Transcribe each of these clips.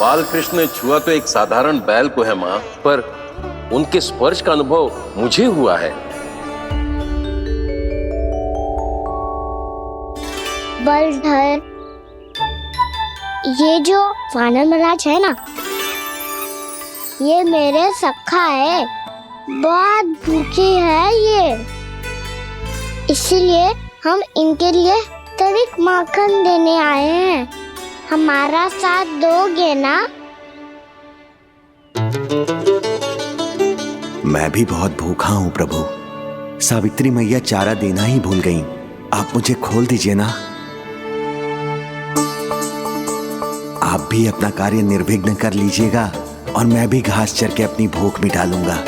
बालकृष्ण ने छुआ तो एक साधारण बैल को है माँ, पर उनके स्पर्श का अनुभव मुझे हुआ है। बलधर, ये जो वानर महाराज है ना, ये मेरे सखा है, बहुत भूखे है ये, इसलिए हम इनके लिए तनिक माखन देने आए हैं। हमारा साथ दोगे ना? मैं भी बहुत भूखा हूँ प्रभु। सावित्री मैया चारा देना ही भूल गईं। आप मुझे खोल दीजिए ना। आप भी अपना कार्य निर्विघ्न कर लीजिएगा और मैं भी घास चर के अपनी भूख मिटा लूंगा।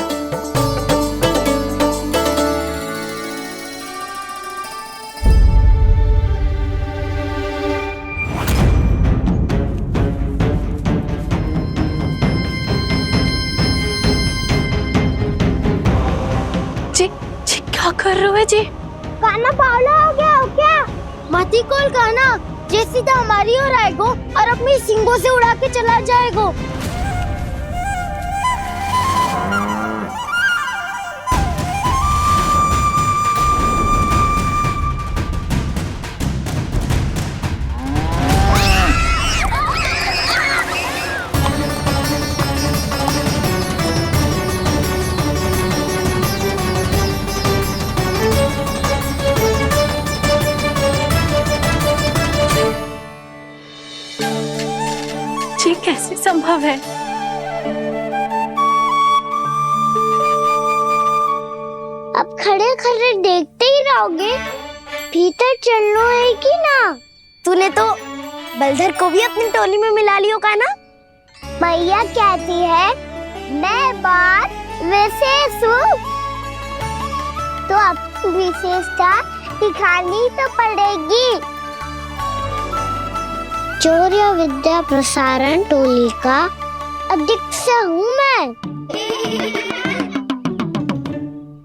जी क्या कर रहे हो जी? काना पावला हो गया हो क्या? मती कोल काना, ये सीधा हमारी ओर आएगो और अपनी सींगों से उड़ा के चला जाएगो। जी कैसे संभव है? अब खड़े खड़े देखते ही रहोगे? भीतर चलना है कि ना? तूने तो बलधर को भी अपनी टोली में मिला लियो का ना? भैया कहती है मैं बात विशेष हूँ, तो अब विशेषता दिखानी तो पड़ेगी। चौर्य विद्या प्रसारण टोली का अध्यक्ष हूँ मैं।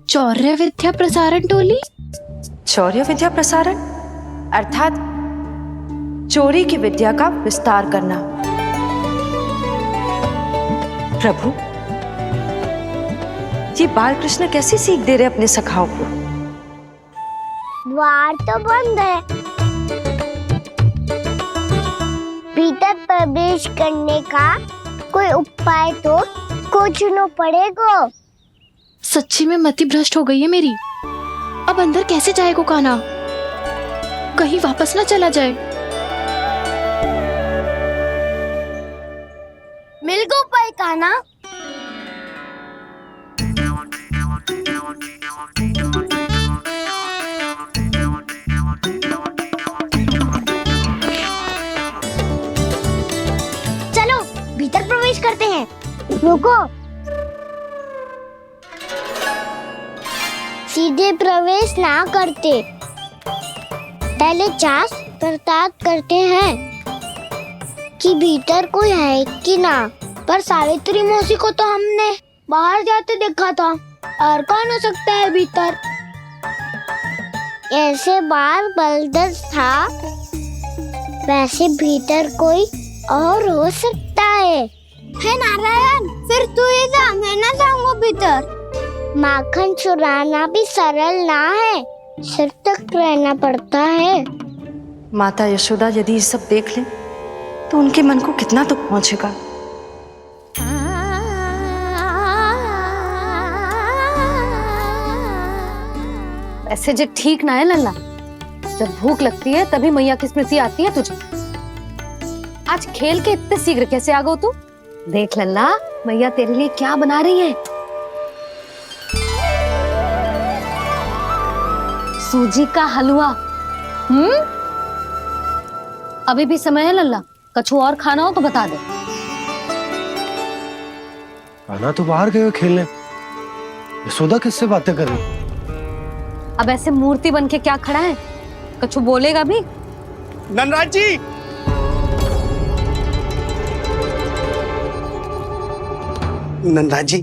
चौर्य विद्या प्रसारण टोली? चौर्य विद्या प्रसारण अर्थात चोरी की विद्या का विस्तार करना। प्रभु, ये बालकृष्ण कैसी सीख दे रहे अपने सखाओं को? द्वार तो बंद है, भीतर प्रवेश करने का कोई उपाय तो खोजना पड़ेगा। सच्ची में मति भ्रष्ट हो गई है मेरी। अब अंदर कैसे जाएगा काना? कहीं वापस ना चला जाए। मिल गो पाए काना। चलो भीतर प्रवेश करते हैं। रुको, सीधे प्रवेश ना करते, पहले जांच पड़ताल करते हैं कि भीतर कोई है कि ना। पर सावित्री मौसी को तो हमने बाहर जाते देखा था, और कौन हो सकता है भीतर? ऐसे बार बलदर था, वैसे भीतर कोई और हो सकता है नारायण? फिर तू ही जा, मैं ना जाऊंगा भीतर। माखन चुराना भी सरल ना है, सतर्क रहना पड़ता है। माता यशोदा यदि ये सब देख लें तो उनके मन को कितना दुख पहुंचेगा। ऐसे जो ठीक ना है लल्ला, जब भूख लगती है तभी मैया की स्मृति आती है तुझे। आज खेल के इतने शीघ्र कैसे आ गो तू? देख लल्ला, मैया तेरे लिए क्या बना रही है। सूजी का हलवा। अभी भी समय है लल्ला, कछु और खाना हो तो बता दे। आना तो बाहर गए खेलने, यशोदा किससे बातें कर रही? अब ऐसे मूर्ति बन के क्या खड़ा है? कछु बोलेगा भी? ननराज जी, ननराज जी,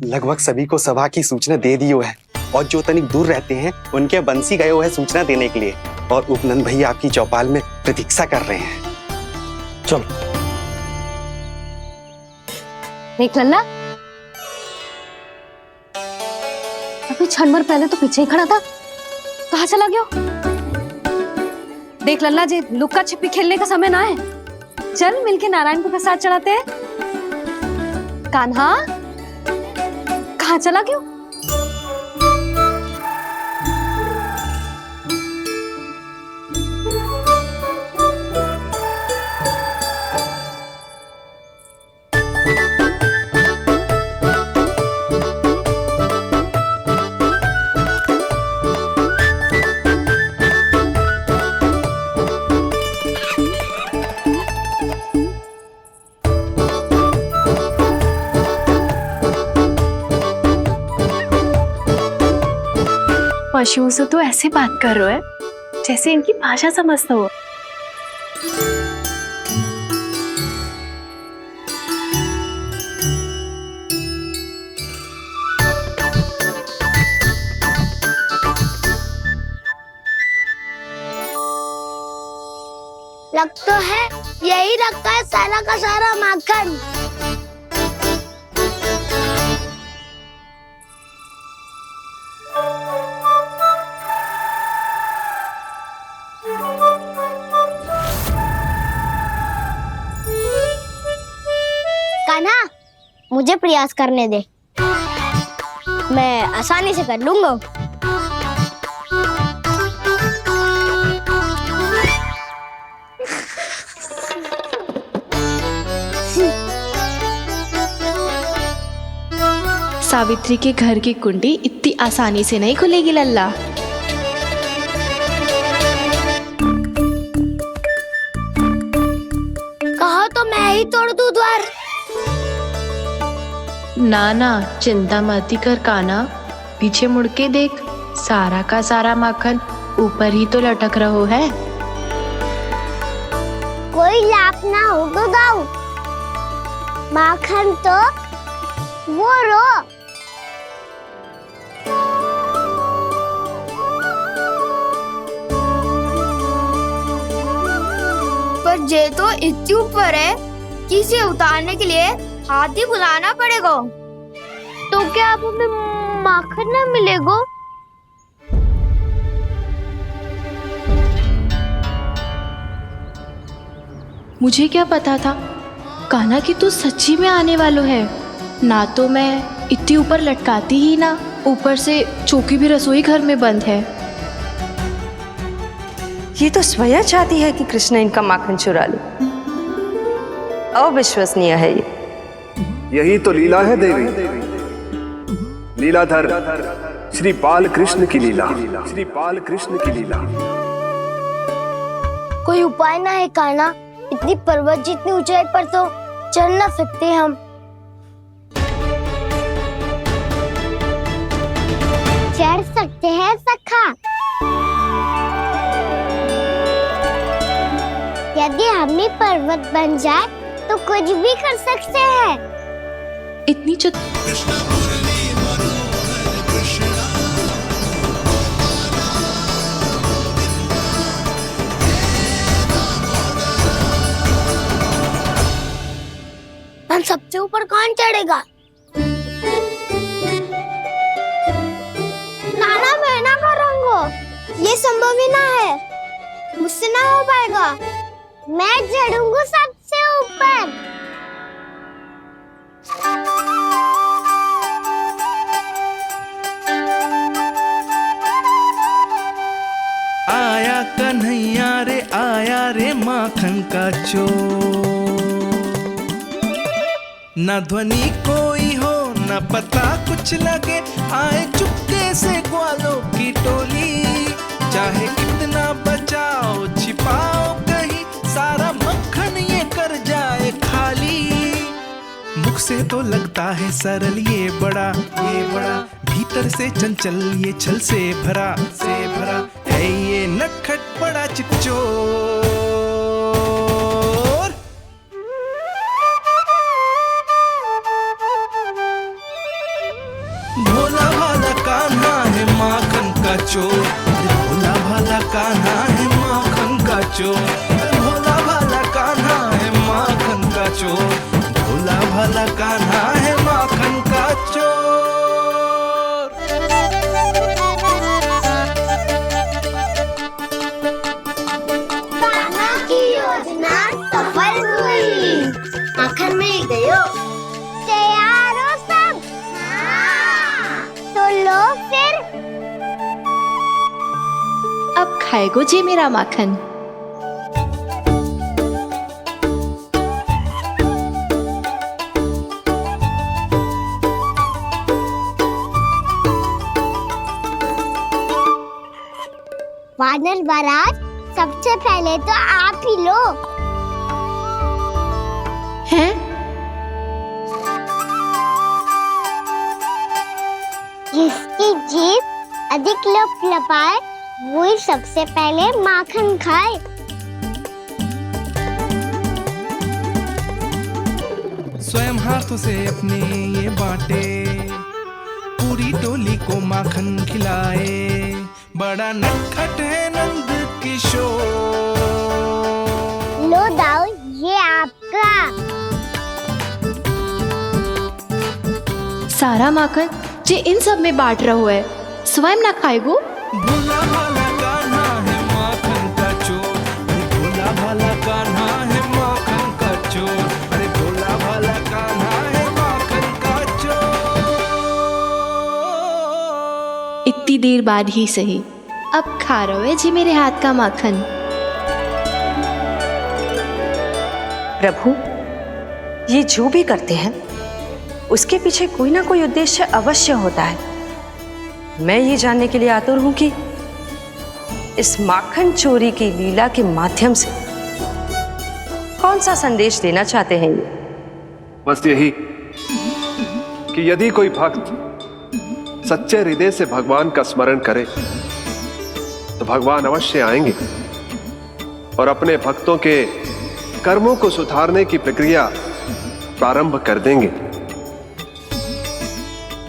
लगभग सभी को सभा की सूचना दे दी है, और जो तनिक दूर रहते हैं उनके बंसी गए हुए हैं सूचना देने के लिए, और उपनंद भैया आपकी चौपाल में प्रतीक्षा कर रहे हैं। चल। देख लल्ला, अभी क्षण भर पहले तो पीछे ही खड़ा था, कहाँ चला गया? देख लल्ला जी, लुक्का छिपी खेलने का समय ना है, चल मिलके नारायण को प्रसाद चढ़ाते हैं। कान्हा, कहाँ चला गया? पशुओं से तो ऐसे बात कर रहे हो जैसे इनकी भाषा समझता हो। लग तो है यही रखा है सारा का सारा माखन। कान्हा, मुझे प्रयास करने दे, मैं आसानी से कर लूंगा। सावित्री के घर की कुंडी इतनी आसानी से नहीं खुलेगी लल्ला। कहो तो मैं ही तोड़ दूं द्वार। ना ना, चिंता मत कर कान्हा, पीछे मुड़ के देख, सारा का सारा माखन ऊपर ही तो लटक रहो है। कोई लाभ ना हो तो दाऊ, माखन तो वो रो। पर जे तो इतनी ऊपर है कि इसे उतारने के लिए हाथी बुलाना पड़ेगा। तो क्या अब हमें माखन ना मिलेगा? मुझे क्या पता था कान्हा कि तू सच्ची में आने वालो है। ना तो मैं इतनी ऊपर लटकाती ही ना, ऊपर से चौकी भी रसोई घर में बंद है। ये तो स्वयं चाहती है कि कृष्ण इनका माखन चुरा ले। अविश्वसनीय है ये। यही तो लीला है देवी, लीलाधर श्री बाल कृष्ण की लीला, श्री बाल कृष्ण की लीला। कोई उपाय ना है कान्हा? इतनी पर्वत जितनी ऊंचाई पर तो चढ़ ना सकते हम। चढ़ सकते हैं सखा, यदि हम भी पर्वत बन जाए तो कुछ भी कर सकते हैं। इतनी हम सबसे ऊपर कौन चढ़ेगा? नाना, मैं ना करूंगा, ये संभव ही ना है, मुझसे ना हो पाएगा। मैं चढ़ूंगा सबसे ऊपर। आया कन्हैया रे, आया रे माखन का चोर। न ध्वनि कोई हो, न पता कुछ लगे, आए चुपके से ग्वालों की टोली। चाहे कितना बचाओ छिपाओ कहीं, सारा मक्खन ये कर जाए खाली। मुख से तो लगता है सरल ये बड़ा, भीतर से चंचल ये छल से भरा है ये नटखट बड़ा चिच्चोर। भोला भाला कान्हा है माखन का चोर, भोला भाला कान्हा है माखन का चोर, भोला भाला कान्हा है माखन का चोर, भोला भाला कान्हा खाएगो जे मेरा माखन। वानर महाराज, सबसे पहले तो आप ही लो। हैं? जिसकी जीभ अधिक लपलपाए वही सबसे पहले माखन खाए। स्वयं हाथों से अपने ये बांटे, पूरी टोली को माखन खिलाए, बड़ा नटखट है नंद किशोर। लो दाऊ, ये आपका। सारा माखन जे इन सब में बांट रहो है, स्वयं ना खाएगो। भोला भाला कान्हा है माखन का चोर, भोला भाला कान्हा है माखन का चोर, अरे भोला भाला कान्हा है माखन का चोर। इतनी देर बाद ही सही, अब खा रहो है जी मेरे हाथ का माखन। प्रभु, ये जो भी करते हैं उसके पीछे कोई ना कोई उद्देश्य अवश्य होता है। मैं ये जानने के लिए आतुर हूं कि इस माखन चोरी की लीला के माध्यम से कौन सा संदेश देना चाहते हैं ये। बस यही कि यदि कोई भक्त सच्चे हृदय से भगवान का स्मरण करे तो भगवान अवश्य आएंगे और अपने भक्तों के कर्मों को सुधारने की प्रक्रिया प्रारंभ कर देंगे।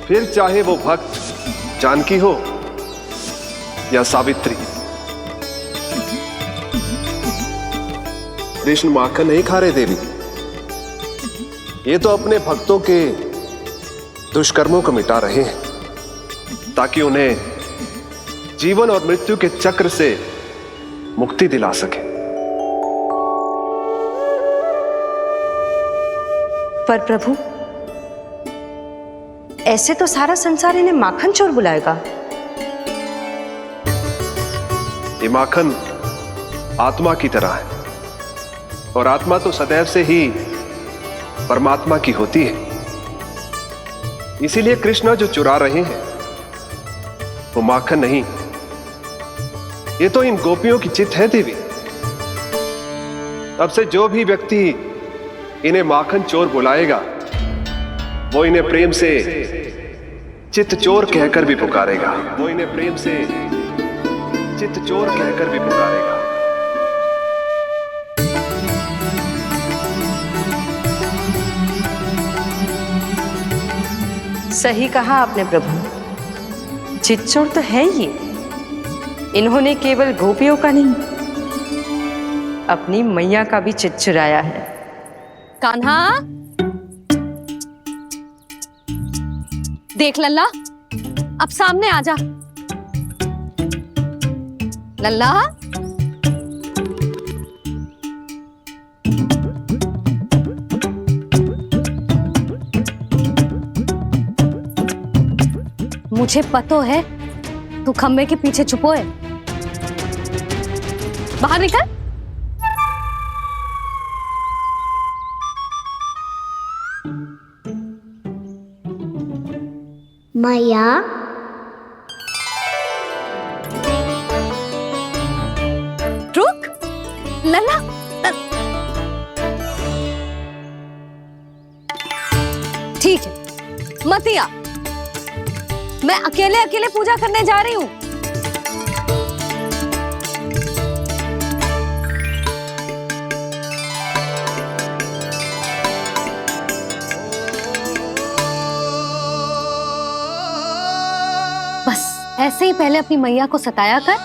फिर चाहे वो भक्त जानकी हो या सावित्री। कृष्ण माखन नहीं खा रहे देवी, ये तो अपने भक्तों के दुष्कर्मों को मिटा रहे हैं ताकि उन्हें जीवन और मृत्यु के चक्र से मुक्ति दिला सके। पर प्रभु, ऐसे तो सारा संसार इन्हें माखन चोर बुलाएगा। ये माखन आत्मा की तरह है और आत्मा तो सदैव से ही परमात्मा की होती है। इसीलिए कृष्ण जो चुरा रहे हैं वो माखन नहीं, ये तो इन गोपियों की चित्त है देवी। अब से जो भी व्यक्ति इन्हें माखन चोर बुलाएगा वो इन्हें प्रेम से चित्त चोर कहकर भी पुकारेगा। वो इन्हें प्रेम से चित्त चोर कहकर भी पुकारेगा। सही कहा आपने प्रभु, चित्त चोर तो है ये। इन्होंने केवल गोपियों का नहीं, अपनी मैया का भी चित्त चुराया है। कान्हा, देख लल्ला, अब सामने आ जा। लल्ला, मुझे पतो है तू खम्बे के पीछे छुपो है। बाहर निकल। मैया, रुक। लल्ला, ठीक है, मत आ। मैं अकेले अकेले पूजा करने जा रही हूँ। बस ऐसे ही पहले अपनी मैया को सताया कर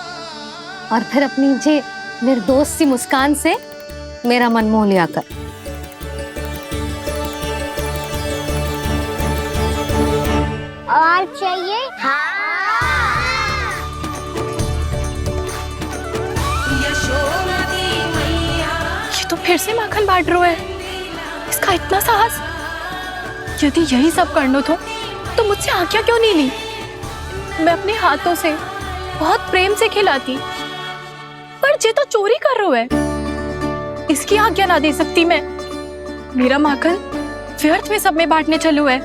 और फिर अपनी जे निर्दोष सी मुस्कान से मेरा मन मोह लिया कर। और चाहिए? हाँ। ये तो फिर से माखन बांट रहा है। इसका इतना साहस। यदि यही सब करना तो मुझसे आज्ञा क्यों नहीं ली? मैं अपने हाथों से बहुत प्रेम से खिलाती, ये तो चोरी कर रहा है। इसकी आज्ञा ना दे सकती मैं। मेरा माखन व्यर्थ में सब में बांटने चलू है।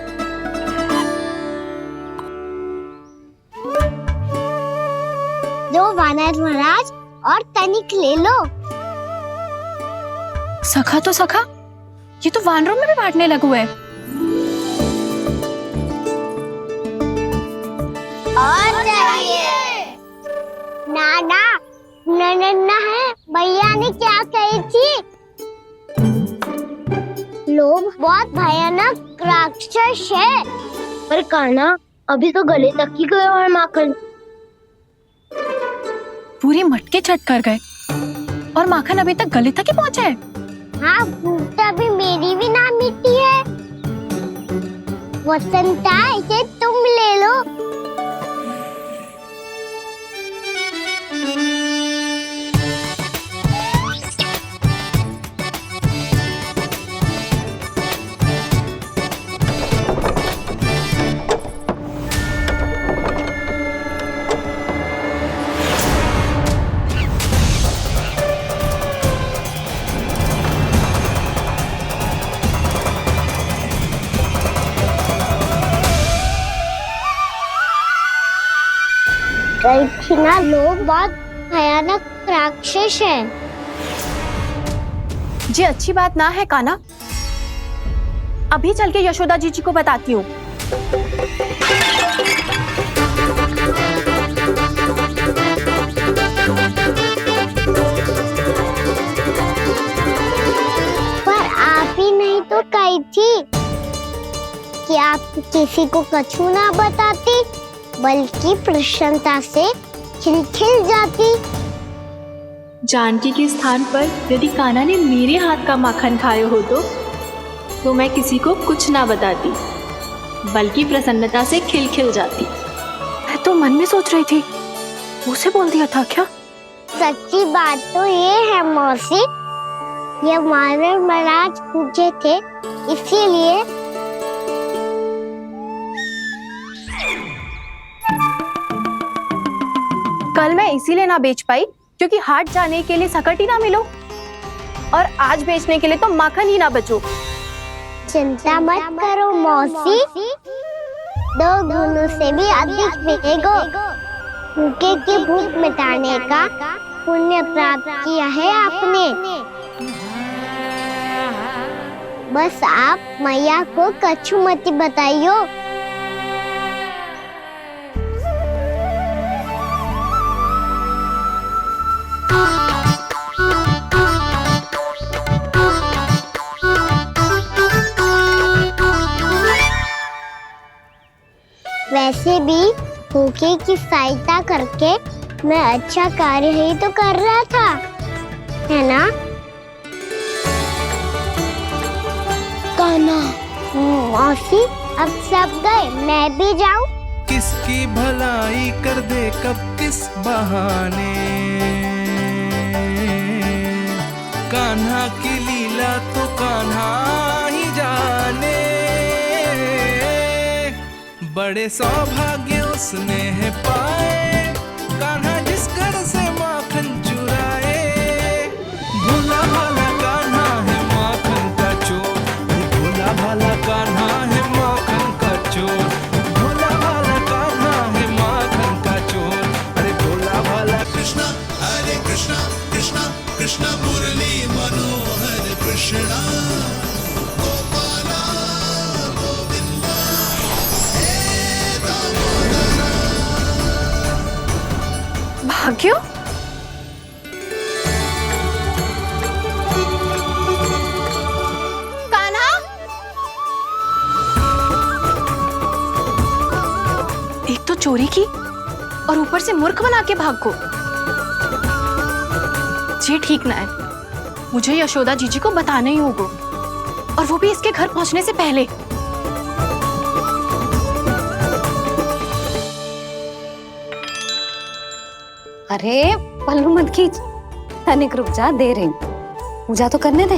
दो वानर महाराज और तनिक ले लो। सखा तो सखा, ये तो वानरों में भी बांटने लगू है। और चाहिए। नाना नन्ना है, भैया ने क्या कही थी? लोभ बहुत भयानक राक्षस है। पर कान्हा अभी तो गले तक ही गया है माखन। पूरी मटके चट कर गए और माखन अभी तक गले तक ही पहुंचा है। हाँ, भूख तभी मेरी भी ना मिटी है। वसंता, इसे तुम ले लो। ना लोग बहुत भयानक राक्षस है। जी अच्छी बात ना है कान्हा। अभी चल के यशोदा जी को बताती हूँ। पर आप ही नहीं तो कही थी कि आप किसी को कछु ना बताती, बल्कि प्रसन्नता से खिलखिल जाती। जानकी के स्थान पर यदि कान्हा ने मेरे हाथ का माखन खाए हो तो मैं किसी को कुछ ना बताती, बल्कि प्रसन्नता से खिलखिल जाती। मैं तो मन में सोच रही थी, उसे बोल दिया था क्या? सच्ची बात तो ये है मौसी, ये वानर महाराज पूछे थे, इसीलिए। कल मैं इसीलिए ना बेच पाई क्योंकि हाट जाने के लिए सकट ही ना मिलो, और आज बेचने के लिए तो माखन ही ना बचो। चिंता मत करो मौसी, 2 गुनों से भी अधिक मिलेगा। भूखे की भूख मिटाने का पुण्य प्राप्त किया है आपने। बस आप मैया को कछु मत बताइयो। वैसे भी भूखे की सहायता करके मैं अच्छा कार्य ही तो कर रहा था, है ना? कान्हा, मौसी अब सब गए, मैं भी जाऊं? किसकी भलाई कर दे कब किस बहाने, कान्हा की लीला तो कान्हा ही जाने। बड़े सौभाग्य उसने है पाए, कान्हा जिस घर से माखन चुराए। भोला भाला कान्हा है माखन का चोर, भोला भाला कान्हा है माखन का चोर, भोला भाला कान्हा है माखन का चोर। अरे भोला भाला कृष्णा, हरे कृष्णा कृष्णा कृष्णा मुरली मनोहर कृष्णा। भाग्यो, कान्हा, एक तो चोरी की और ऊपर से मूर्ख बना के भागो। ये ठीक ना है, मुझे यशोदा जीजी को बताना ही होगा, और वो भी इसके घर पहुंचने से पहले। अरे पल्लू मत खींच, तनिक रुक जा, दे रही हूँ, पूजा तो करने दे।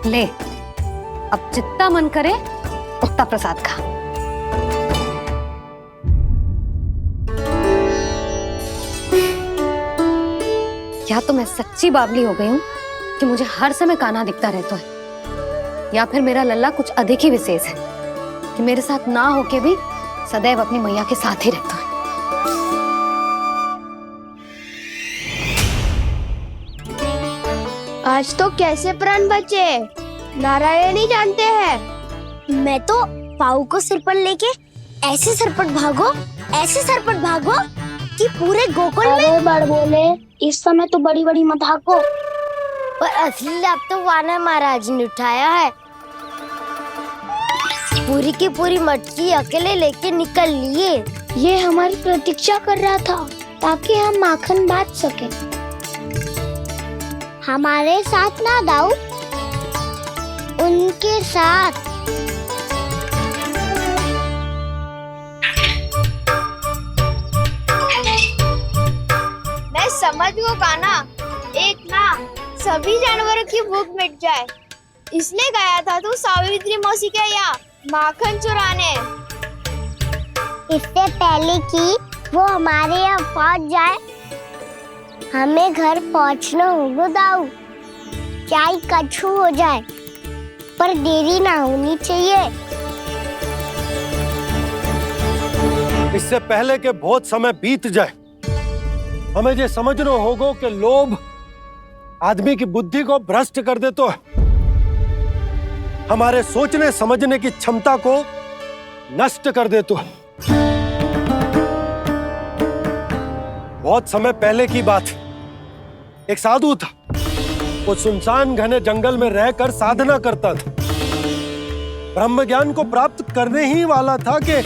ले, अब जितना मन करे उतना प्रसाद खा। या तो मैं सच्ची बावली हो गई हूँ कि मुझे हर समय कान्हा दिखता रहता है, या फिर मेरा लल्ला कुछ अधिक ही विशेष है कि मेरे साथ ना होके भी सदैव अपनी मैया के साथ ही रहता है। आज तो कैसे प्राण बचे नारायण ही जानते हैं। मैं तो पाऊ को सिर पर लेके ऐसे सरपट भागो कि पूरे गोकुल में बड़ बोले। इस समय तो बड़ी बड़ी मत हाको। पर असली लाभ तो वानर महाराज ने उठाया है। पूरी की पूरी मटकी अकेले लेके निकल लिए। ये हमारी प्रतीक्षा कर रहा था ताकि हम माखन बांट सके। हमारे साथ ना दाऊ, उनके साथ। मैं समझ गो कान्हा, एक ना सभी जानवरों की भूख मिट जाए इसलिए गया था तू सावित्री मौसी के यहाँ माखन चुराने। इससे पहले कि वो हमारे यहाँ पहुँच जाए हमें घर पहुँचना होगा दाऊ। क्या ही कछु हो जाए पर देरी ना होनी चाहिए। इससे पहले के बहुत समय बीत जाए हमें ये समझना होगा कि लोभ आदमी की बुद्धि को भ्रष्ट कर देता है, हमारे सोचने समझने की क्षमता को नष्ट कर देता है। बहुत समय पहले की बात, एक साधु था। वो सुनसान घने जंगल में रहकर साधना करता था। ब्रह्म ज्ञान को प्राप्त करने ही वाला था कि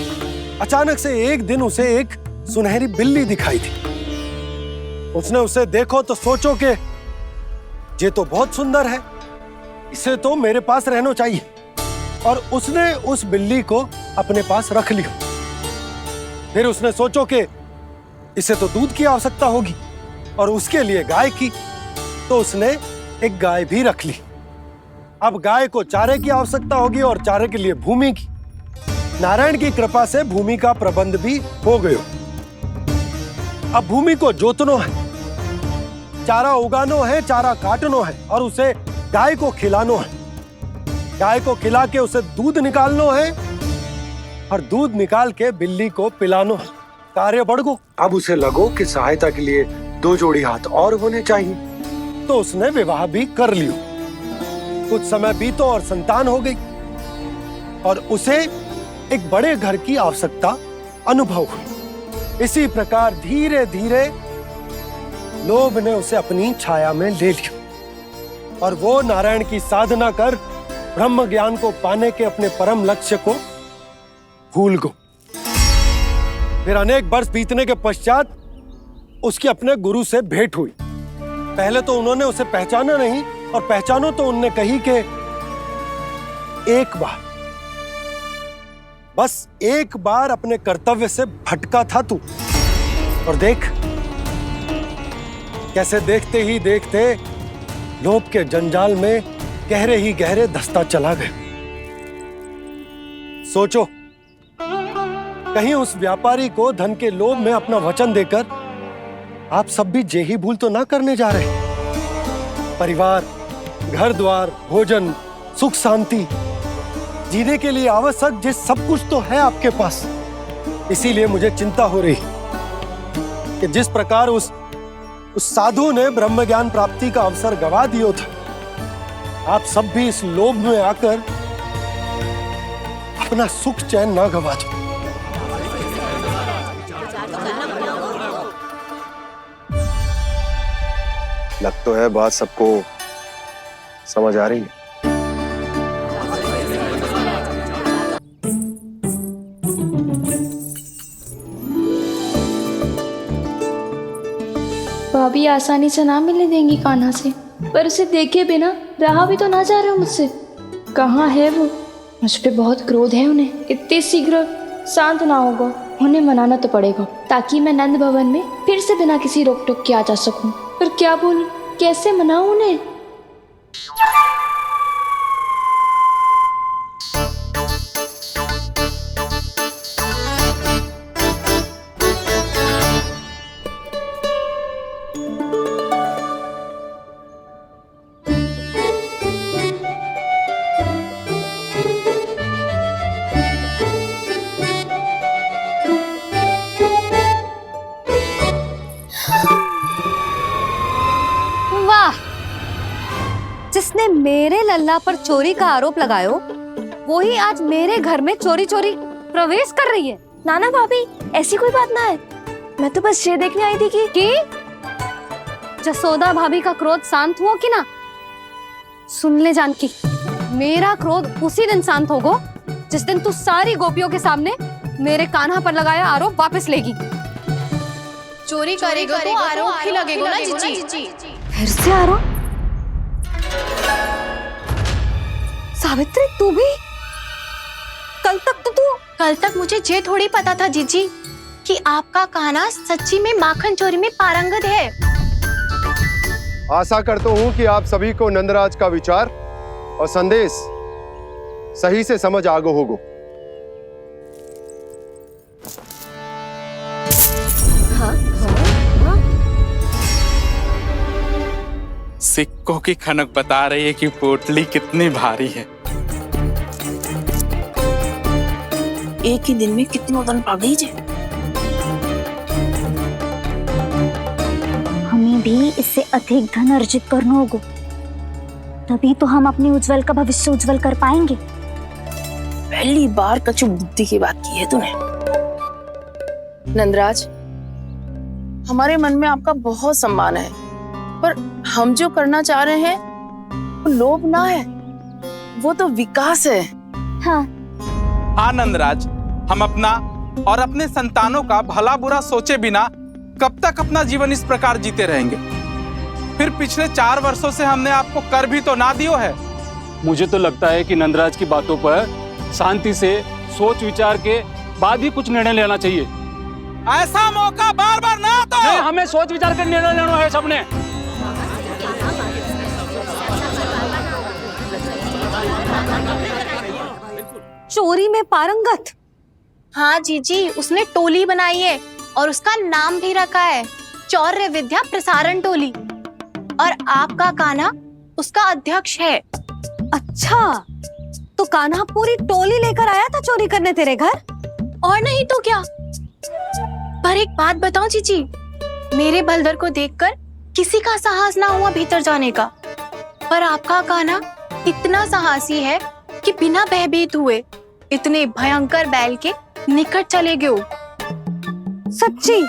अचानक से एक दिन उसे एक सुनहरी बिल्ली दिखाई थी। उसने उसे देखो तो सोचो कि ये तो बहुत सुंदर है, इसे तो मेरे पास रहना चाहिए। और उसने उस बिल्ली को अपने पास रख लिया। फिर उसने सोचो कि इसे तो दूध की आवश्यकता होगी और उसके लिए गाय की, तो उसने एक गाय भी रख ली। अब गाय को चारे की आवश्यकता होगी और चारे के लिए भूमि की। नारायण की कृपा से भूमि का प्रबंध भी हो गया। अब भूमि को जोतनो है, चारा उगानो है, चारा काटनो है और उसे गाय को खिलानो है। गाय को खिला के उसे दूध निकालनो है और दूध निकाल के बिल्ली को पिलानो है। कार्य बढ़ गो। अब उसे लगो कि सहायता के लिए 2 जोड़ी हाथ और होने चाहिए, तो उसने विवाह भी कर लियो। कुछ समय बीतो और संतान हो गई और उसे एक बड़े घर की आवश्यकता अनुभव हुई। इसी प्रकार धीरे धीरे लोभ ने उसे अपनी छाया में ले लिया और वो नारायण की साधना कर ब्रह्म ज्ञान को पाने के अपने परम लक्ष्य को भूल गो। फिर अनेक वर्ष बीतने के पश्चात उसकी अपने गुरु से भेंट हुई। पहले तो उन्होंने उसे पहचाना नहीं और पहचानो तो उनने कही कि एक बार, बस एक बार अपने कर्तव्य से भटका था तू, और देख कैसे देखते ही देखते लोभ के जंजाल में गहरे ही गहरे धंसता चला गया। सोचो कहीं उस व्यापारी को धन के लोभ में अपना वचन देकर आप सब भी जे ही भूल तो ना करने जा रहे। परिवार, घर द्वार, भोजन, सुख शांति जीने के लिए आवश्यक जिस सब कुछ तो है आपके पास। इसीलिए मुझे चिंता हो रही कि जिस प्रकार उस साधु ने ब्रह्म ज्ञान प्राप्ति का अवसर गवा दिया था, आप सब भी इस लोभ में आकर अपना सुख चैन ना गवा दो। लग तो है बात सबको समझ आ रही है। भाभी आसानी से ना मिलने देंगी कान्हा से, पर उसे देखे बिना रहा भी तो ना जा रहा मुझसे। कहाँ है वो? मुझ पे बहुत क्रोध है उन्हें। इतने शीघ्र शांत ना होगा, उन्हें मनाना तो पड़ेगा ताकि मैं नंद भवन में फिर से बिना किसी रोक टोक के आ जा सकूं। पर क्या बोलूं, कैसे मनाऊं उन्हें? जिसने मेरे लल्ला पर चोरी का आरोप लगायो, वो ही आज मेरे घर में चोरी चोरी प्रवेश कर रही है। नाना भाभी, ऐसी कोई बात ना है, मैं तो बस ये देखने आई थी कि जसोदा भाभी का क्रोध शांत हुआ कि ना? सुन ले जानकी, मेरा क्रोध उसी दिन शांत होगा जिस दिन तू सारी गोपियों के सामने मेरे कान्हा पर लगाया आरोप वापस लेगी। चोरी करेगा तो आरोप ही लगेगा ना जीजी। फिर से आरोप? सावित्री, तू भी? कल तक मुझे ये थोड़ी पता था जीजी कि आपका कान्हा सच्ची में माखन चोरी में पारंगत है। आशा करता हूँ कि आप सभी को नंदराज का विचार और संदेश सही से समझ आगो होगो। सिक्कों की खनक बता रही है कि पोटली कितनी भारी है। एक ही दिन में कितनों धन पा गई जे। हमें भी इससे अधिक धन अर्जित करना होगा, तभी तो हम अपने उज्जवल का भविष्य उज्जवल कर पाएंगे। पहली बार कछु बुद्धि की बात की है तूने। नंदराज, हमारे मन में आपका बहुत सम्मान है, पर हम जो करना चाह रहे हैं वो लोभ ना है, वो तो विकास है। हाँ नंदराज, हम अपना और अपने संतानों का भला बुरा सोचे बिना कब तक अपना जीवन इस प्रकार जीते रहेंगे? फिर पिछले 4 वर्षों से हमने आपको कर भी तो ना दियो है। मुझे तो लगता है कि नंदराज की बातों पर शांति से सोच विचार के बाद ही कुछ निर्णय लेना चाहिए। ऐसा मौका बार बार ना आता। नहीं, हमें सोच विचार कर निर्णय लेना है सबने। चोरी में पारंगत? हाँ जीजी, उसने टोली बनाई है और उसका नाम भी रखा है चौर्य विद्या प्रसारण टोली, और आपका कान्हा उसका अध्यक्ष है। अच्छा, तो कान्हा पूरी टोली लेकर आया था चोरी करने तेरे घर? और नहीं तो क्या। पर एक बात बताऊं जीजी, मेरे बलदर को देखकर किसी का साहस ना हुआ भीतर जाने का, पर आपका कान्हा इतना साहसी है कि बिना भयभीत हुए इतने भयंकर बैल के निकट चले गए। सच्ची?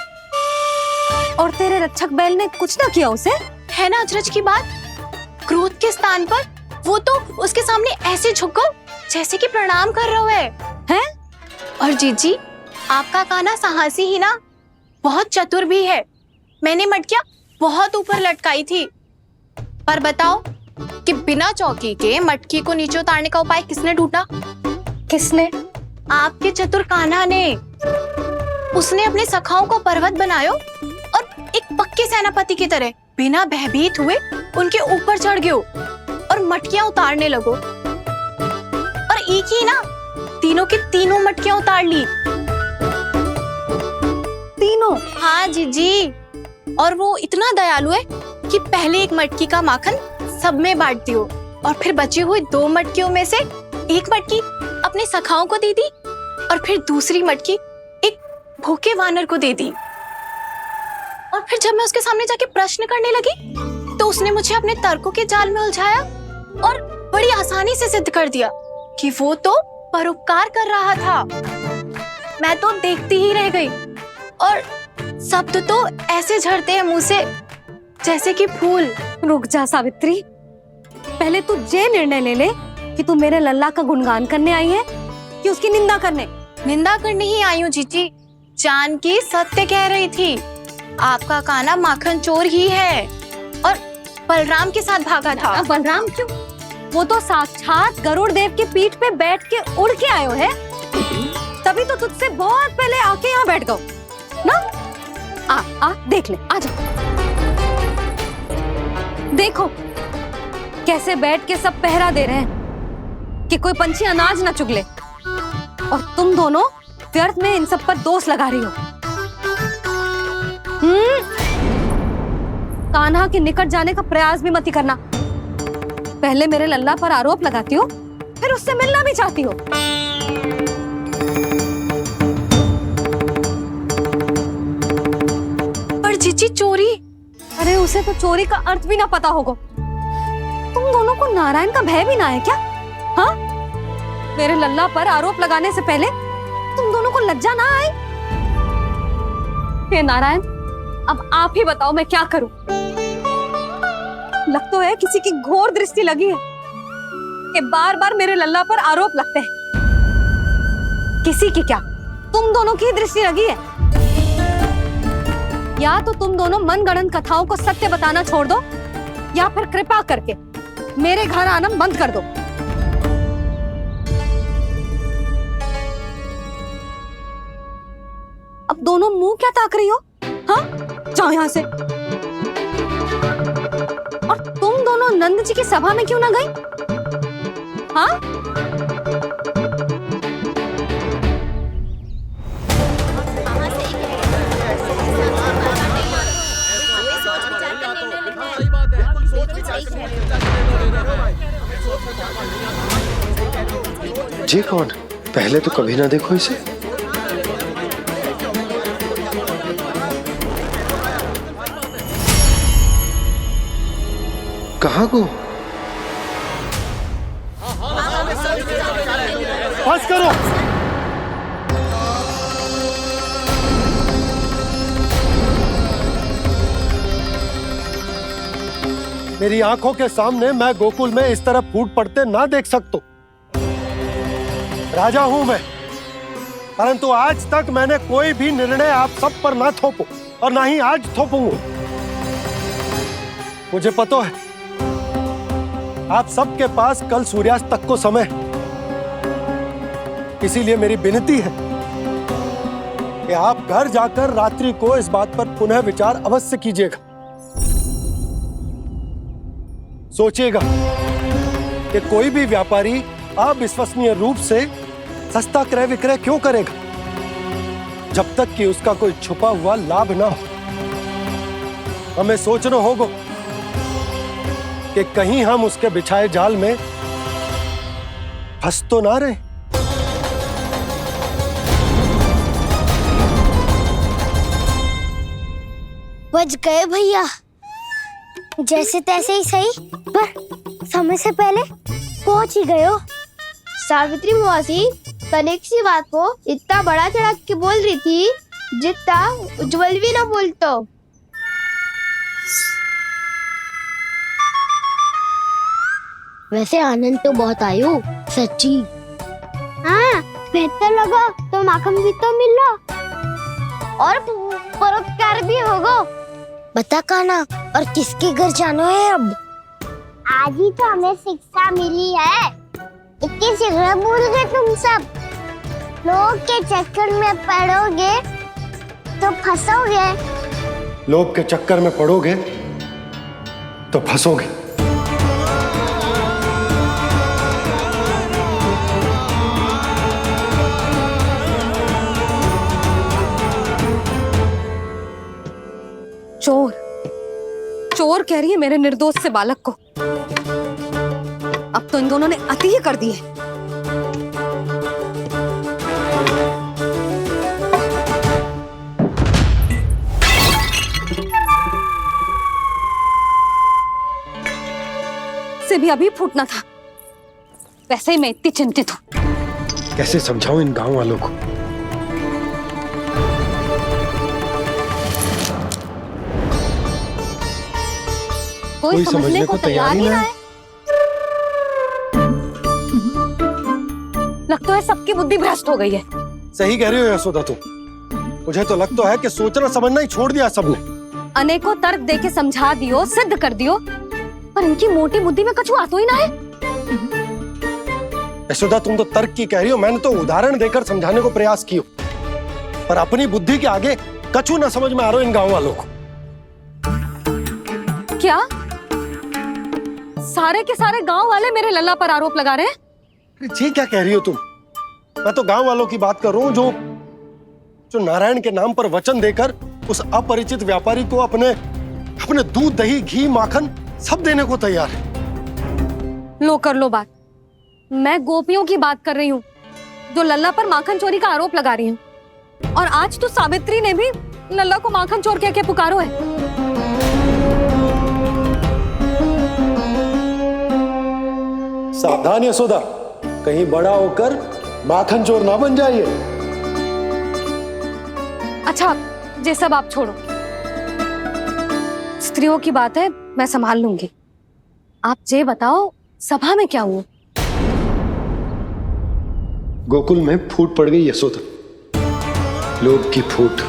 और तेरे रक्षक बैल ने कुछ ना किया उसे? है ना अचरज की बात। क्रोध के स्थान पर वो तो उसके सामने ऐसे झुको जैसे कि प्रणाम कर रहा है। और जीजी, आपका कान्हा साहसी ही ना, बहुत चतुर भी है। मैंने मटकियां बहुत ऊपर लटकाई थी, पर बताओ कि बिना चौकी के मटकी को नीचे उतारने का उपाय किसने ढूंढा? किसने? आपके चतुर कान्हा ने। उसने अपने सखाओं को पर्वत बनायो और एक पक्के सेनापति की तरह बिना भयभीत हुए उनके ऊपर चढ़ गयो और मटकियां उतारने लगो, और एक ही ना, तीनों की तीनों मटकियां उतार ली। तीनों? हाँ जीजी, और वो इतना दयालु है कि पहले एक मटकी का माखन सब में बांट दियो, और फिर बची हुई 2 मटकियों में से एक मटकी अपने सखाओं को दे दी, और फिर दूसरी मटकी एक भूखे वानर को दे दी। और फिर जब मैं उसके सामने जाके प्रश्न करने लगी तो उसने मुझे अपने तर्कों के जाल में उलझाया और बड़ी आसानी से सिद्ध कर दिया कि वो तो परोपकार कर रहा था। मैं तो देखती ही रह गई, और शब्द तो ऐसे झड़ते हैं मुंह से जैसे कि फूल। रुक जा सावित्री, पहले तू ये निर्णय ले ले कि तू मेरे लल्ला का गुणगान करने आई है कि उसकी निंदा करने? निंदा करने ही आई हूँ जीजी। जानकी सत्य कह रही थी, आपका कान्हा माखन चोर ही है और बलराम के साथ भागा था। बलराम क्यों? वो तो साक्षात गरुड़ देव के पीठ पे बैठ के उड़ के आयो है, तभी तो तुझसे बहुत पहले आके यहाँ बैठ गओ ना। आ देख ले, आ जा। देखो कैसे बैठ के सब पहरा दे रहे हैं कि कोई पंछी अनाज ना चुगले, और तुम दोनों व्यर्थ में इन सब पर दोष लगा रही हो। कान्हा के निकट जाने का प्रयास भी मत ही करना। पहले मेरे लल्ला पर आरोप लगाती हो, फिर उससे मिलना भी चाहती हो। पर जीजी चोरी? अरे उसे तो चोरी का अर्थ भी ना पता होगा। तुम दोनों दोनों को नारायण का भय भी ना है क्या? हाँ, मेरे लल्ला पर आरोप लगाने से पहले तुम दोनों को लज्जा ना आई? हे नारायण, अब आप ही बताओ मैं क्या करूं? लग तो है किसी की घोर दृष्टि लगी है कि बार बार मेरे लल्ला पर आरोप लगते हैं। किसी की क्या, तुम दोनों की दृष्टि लगी है। या तो तुम दोनों मनगढ़ंत कथाओं को सत्य बताना छोड़ दो, या फिर कृपा करके मेरे घर आना बंद कर दो। अब दोनों मुंह क्या ताक रही हो? हाँ, जाओ यहां से। और तुम दोनों नंद जी की सभा में क्यों ना गई? हाँ? जी कौन? पहले तो कभी ना देखो इसे। कहाँ को? बस करो। मेरी आंखों के सामने मैं गोकुल में इस तरह फूट पड़ते ना देख सकता। राजा हूं मैं, परंतु आज तक मैंने कोई भी निर्णय आप सब पर ना थोपो और ना ही आज थोपूंगा। मुझे पता है आप सबके पास कल सूर्यास्त तक को समय, इसीलिए मेरी विनती है कि आप घर जाकर रात्रि को इस बात पर पुनः विचार अवश्य कीजिएगा। सोचिएगा कि कोई भी व्यापारी अविश्वसनीय रूप से सस्ता क्रय विक्रय क्यों करेगा, जब तक कि उसका कोई छुपा हुआ लाभ ना हो। हमें सोचना होगा कि कहीं हम उसके बिछाए जाल में फंस तो ना रहे। बच गए भैया, जैसे तैसे ही सही, पर समय से पहले पहुंच ही गए हो। सावित्री मौसी तनिक सी बात को इतना बड़ा चढ़ा के बोल रही थी जितना उज्जवल भी ना बोलतो। वैसे आनंद तो बहुत आयो, सच्ची। हाँ, बेहतर लगा तो माखन भी तो मिल रहा और परोपकार भी होगा। बता काना, और किसके घर जाना है अब? आज ही तो हमें शिक्षा मिली है, इतनी शीघ्र भूल गए तुम सब। लोग के चक्कर में पड़ोगे तो फंसोगे। लोग के चक्कर में पड़ोगे तो फंसोगे। चोर, चोर कह रही है मेरे निर्दोष से बालक को। अब तो इन दोनों ने अति ही कर दी है। से भी अभी फूटना था। वैसे ही मैं इतनी चिंतित हूं। कैसे समझाऊं इन गांव वालों को? कोई समझने को तैयार ही ना है। लगता है सबकी बुद्धि भ्रष्ट हो गई है। सही कह रही हो यशोदा तुम। मुझे तो लगता है कि सोचना समझना ही छोड़ दिया सबने। अनेकों तर्क देके समझा दियो, सिद्ध कर दियो, पर इनकी मोटी बुद्धि में कछु आता ही ना है। यशोदा तुम तो तर्क की कह रही हो, मैंने तो उदाहरण देकर समझाने को प्रयास किया, पर अपनी बुद्धि के आगे कछु ना समझ में आ रहा इन गांव वालों को। क्या सारे के सारे गांव वाले मेरे लल्ला पर आरोप लगा रहे हैं? जी क्या कह रही हो तुम? मैं तो गांव वालों की बात कर रहा हूं जो नारायण के नाम पर वचन देकर उस अपरिचित व्यापारी को अपने दूध, दही, घी, माखन सब देने को तैयार है। लो कर लो बात। मैं गोपियों की बात कर रही हूँ जो लल्ला पर माखन चोरी का आरोप लगा रही हैं। और आज तो सावित्री ने भी लल्ला को माखन चोर कह के पुकारो है। सावधान यशोदा, कहीं बड़ा होकर माखन चोर ना बन जाइए। अच्छा ये सब आप छोड़ो, स्त्रियों की बात है, मैं संभाल लूंगी। आप ये बताओ सभा में क्या हुआ? गोकुल में फूट पड़ गई यशोदा, लोभ की फूट।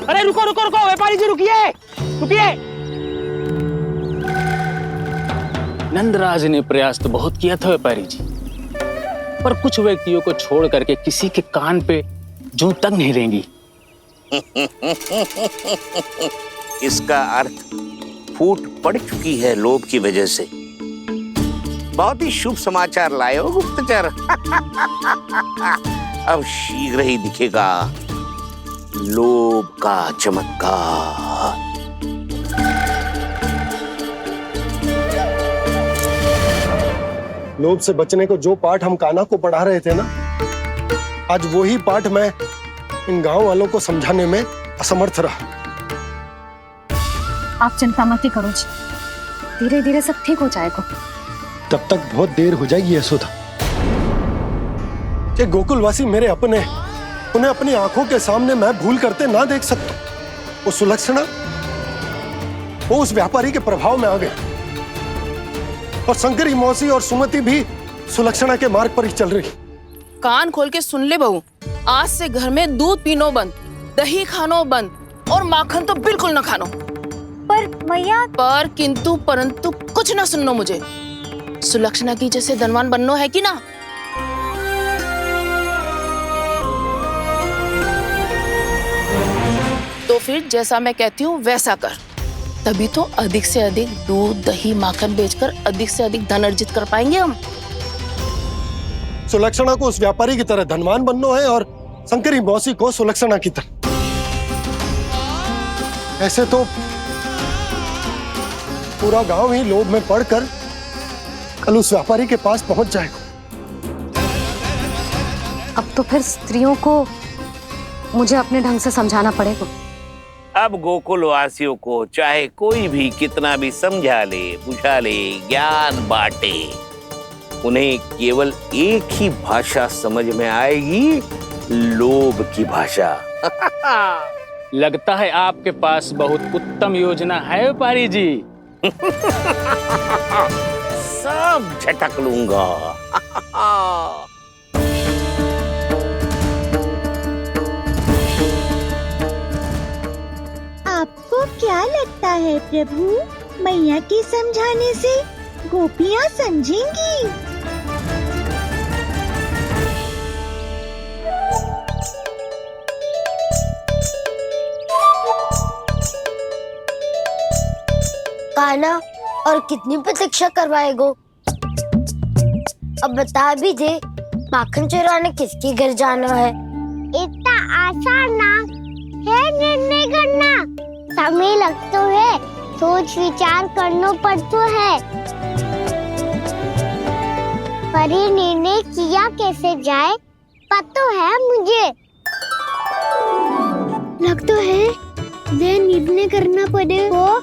अरे रुको रुको रुको, व्यापारी जी रुकिए रुकिए। नंदराज ने प्रयास तो बहुत किया था व्यापारी जी, पर कुछ व्यक्तियों को छोड़ करके किसी के कान पे जूं तक नहीं रेंगी। इसका अर्थ फूट पड़ चुकी है लोभ की वजह से। बहुत ही शुभ समाचार लाए हो गुप्तचर। अब शीघ्र ही दिखेगा लोभ का चमत्कार। लोभ से बचने को जो पाठ हम कान्हा को पढ़ा रहे थे ना, आज वही पाठ मैं इन गांव वालों को समझाने में असमर्थ रहा। आप चिंता मत करो जी, धीरे धीरे सब ठीक हो जाएगा। तब तक बहुत देर हो जाएगी यशोदा। ये गोकुलवासी मेरे अपने, उन्हें अपनी आंखों के सामने मैं भूल करते ना देख सकता। वो सुलक्षणा, वो उस व्यापारी के प्रभाव में आ गए, और शंकरी मौसी और सुमति भी सुलक्षणा के मार्ग पर ही चल रही। कान खोल के सुन ले बहू, आज से घर में दूध पीनो बंद, दही खानो बंद और माखन तो बिल्कुल न खानो। पर मैया, पर किंतु परंतु कुछ ना सुननो मुझे। सुलक्षणा की जैसे धनवान बननो है कि ना? तो फिर जैसा मैं कहती हूँ वैसा कर, तभी तो अधिक से अधिक दूध दही माखन बेचकर अधिक से अधिक धन अर्जित कर पाएंगे हम। सुलक्षणा को उस व्यापारी की तरह धनवान बनना है और शंकरी मौसी को सुलक्षणा की तरह। ऐसे तो पूरा गांव ही लोभ में पड़कर कल उस व्यापारी के पास पहुंच जाएगा। अब तो फिर स्त्रियों को मुझे अपने ढंग से समझाना पड़ेगा। अब गोकुल वासियों को चाहे कोई भी कितना भी समझा ले, बुझा ले, ज्ञान बांटे, उन्हें केवल एक ही भाषा समझ में आएगी, लोभ की भाषा। लगता है आपके पास बहुत उत्तम योजना है व्यापारी जी। सब झटक लूंगा। आपको क्या लगता है प्रभु, मैया के समझाने से गोपियाँ समझेंगी? कान्हा, और कितनी प्रतीक्षा करवाएगो? अब बता भी दे, माखन चुराने किसके घर जाना है? इतना आसान ना है निर्णय करना, समय लगता है, सोच विचार करना पड़ता है। पर ये निर्णय किया कैसे जाए पता है मुझे। लगता है ये निर्णय करना पड़ेगा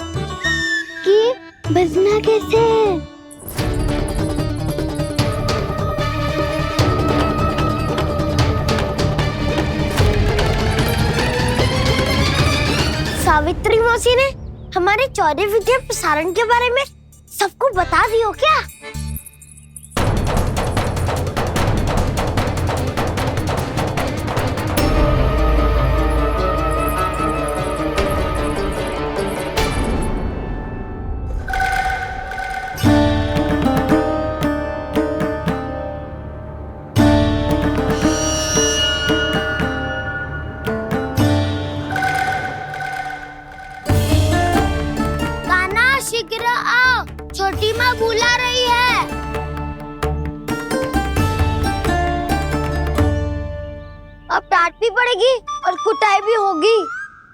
कि बचना कैसे। सावित्री मौसी ने हमारे चौरे विद्या प्रसारण के बारे में सबको बता दियो क्या? छोटी माँ बुला रही है। अब डांट भी पड़ेगी और कुटाई भी होगी।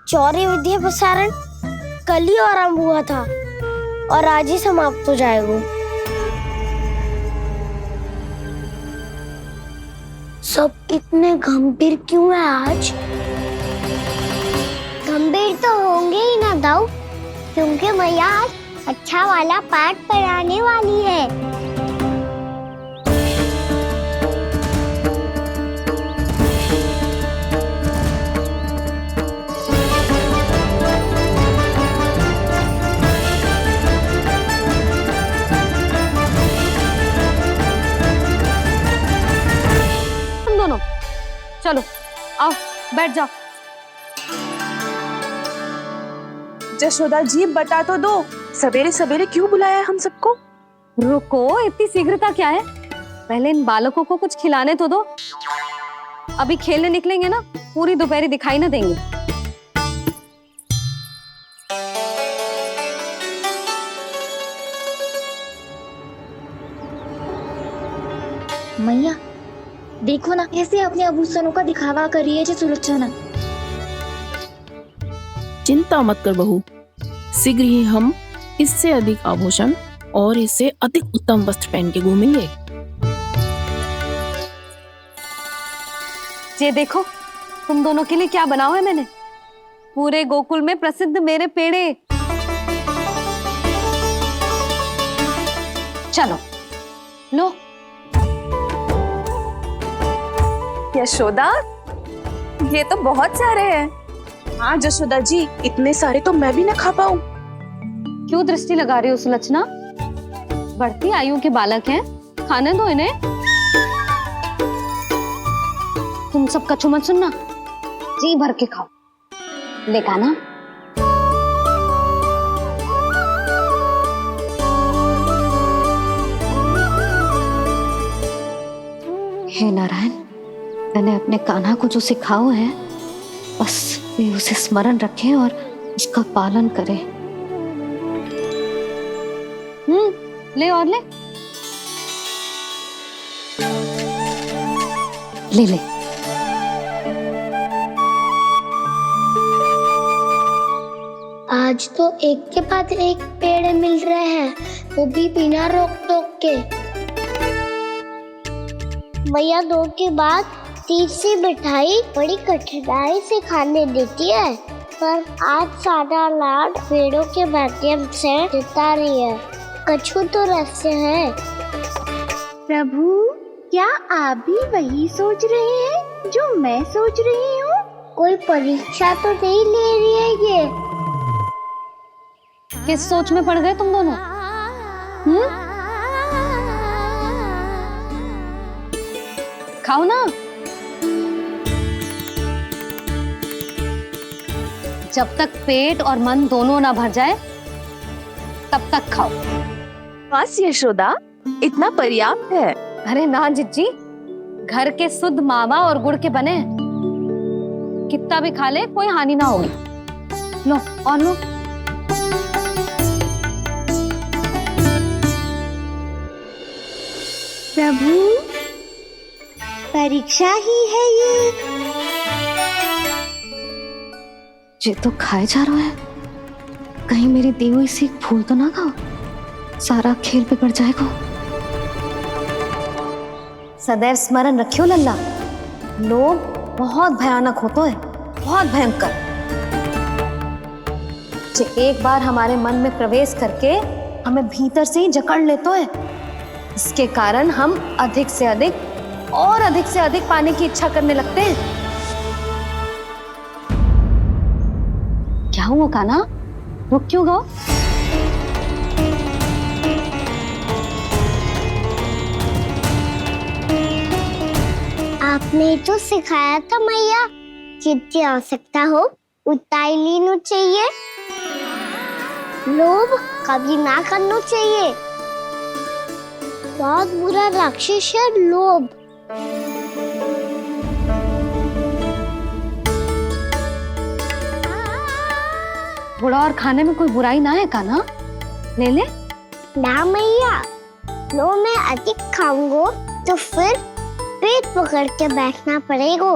चौरे विद्या प्रसारण कल ही आरंभ हुआ था और आज ही समाप्त हो जाएगा। सब इतने गंभीर क्यों है आज? गंभीर तो होंगे ही ना दाऊ, क्योंकि मैया आज अच्छा वाला पाठ पढ़ाने वाली है। तुम दोनों चलो, आओ बैठ जाओ। जशोदा जी बता तो दो, सवेरे सवेरे क्यों बुलाया है हम सबको? रुको, इतनी शीघ्रता क्या है? पहले इन बालकों को कुछ खिलाने तो दो। अभी खेलने निकलेंगे ना, पूरी दोपहरी दिखाई ना देंगे। मैया देखो ना, कैसे अपने आभूषणों का दिखावा कर रही है जी सुलोचना। चिंता मत कर बहू, शीघ्र ही हम इससे अधिक आभूषण और इससे अधिक उत्तम वस्त्र पहन के घूमेंगे। ये देखो, तुम दोनों के लिए क्या बनाओ है मैंने। पूरे गोकुल में प्रसिद्ध मेरे पेड़े। चलो लो। यशोदा, ये तो बहुत सारे हैं। हाँ जशोदा जी, इतने सारे तो मैं भी ना खा पाऊं। क्यों दृष्टि लगा रही हो सुलक्षणा? बढ़ती आयु के बालक हैं, खाने दो इन्हें। तुम सब कछु मत सुनना, जी भर के खाओ। लेगा ना? हे नारायण, मैंने अपने कान्हा को जो सिखाओ है, बस वे उसे स्मरण रखें और उसका पालन करें। ले और ले ले ले। आज तो एक के बाद एक पेड़ मिल रहे हैं, वो भी बिना रोक टोक के। मैया 2 के बाद तीसरी मिठाई बड़ी कठिनाई से खाने देती है, पर आज सादा लाड पेड़ों के माध्यम से जिता रही है। कछु तो रहस्य है। प्रभु, क्या आप भी वही सोच रहे हैं जो मैं सोच रही हूँ? कोई परीक्षा तो नहीं ले रही है ये? किस सोच में पड़ गए तुम दोनों? खाओ ना। जब तक पेट और मन दोनों ना भर जाए तब तक खाओ। बस यशोदा, इतना पर्याप्त है। अरे ना जिज्जी, घर के शुद्ध मावा और गुड़ के बने, कितना भी खा ले कोई हानि ना होगी। लो और लो। प्रभु, परीक्षा ही है ये तो खाए जा रहा है। कहीं मेरी दी हुई सीख भूल तो ना खाओ, सारा खेल बिगड़ जाएगा। सदैव स्मरण रखियो लल्ला, लोग बहुत भयानक होते हैं, बहुत भयंकर। जो एक बार हमारे मन में प्रवेश करके हमें भीतर से ही जकड़ लेते हैं, इसके कारण हम अधिक से अधिक और अधिक से अधिक पाने की इच्छा करने लगते हैं। क्या हुआ कान्हा, रुक क्यों गए? आपने तो सिखाया था मैया, जितनी आवश्यकता हो उतना ही लेना चाहिए, लोभ कभी ना करना चाहिए। बहुत बुरा राक्षस है लोभ। बुरा और खाने में कोई बुराई ना है कान्हा, ले ले। ना मैया, लो मैं अधिक खाऊंगा तो फिर पेट पकड़ के बैठना पड़ेगा।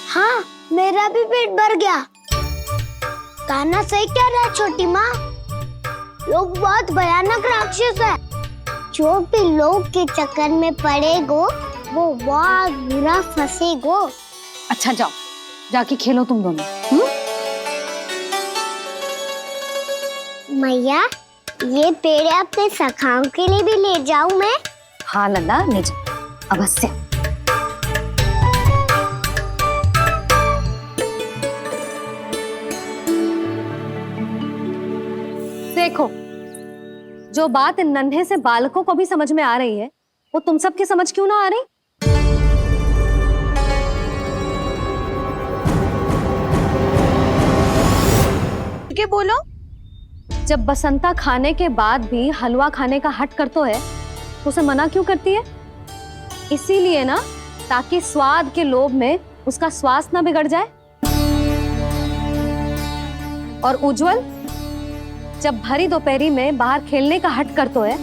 हाँ, मेरा भी पेट भर गया। कान्हा सही कह रहा है छोटी माँ, लोग बहुत भयानक राक्षस है। जो भी लोग के चक्कर में पड़ेगो वो बहुत बुरा फंसेगो। अच्छा जाओ, जाके खेलो तुम दोनों। मैया, ये पेड़ अपने सखाओं के लिए भी ले जाऊं मैं? हाँ लल्ला, ले जा अवश्य। देखो, जो बात इन नन्हे से बालकों को भी समझ में आ रही है, वो तुम सबकी समझ क्यों ना आ रही? क्या बोलो? जब बसंता खाने के बाद भी हलवा खाने का हट करतो है, तो उसे मना क्यों करती है? इसीलिए ना, ताकि स्वाद के लोभ में उसका स्वास्थ्य ना बिगड़ जाए। और उज्जवल, जब भरी दोपहरी में बाहर खेलने का हट करतो है,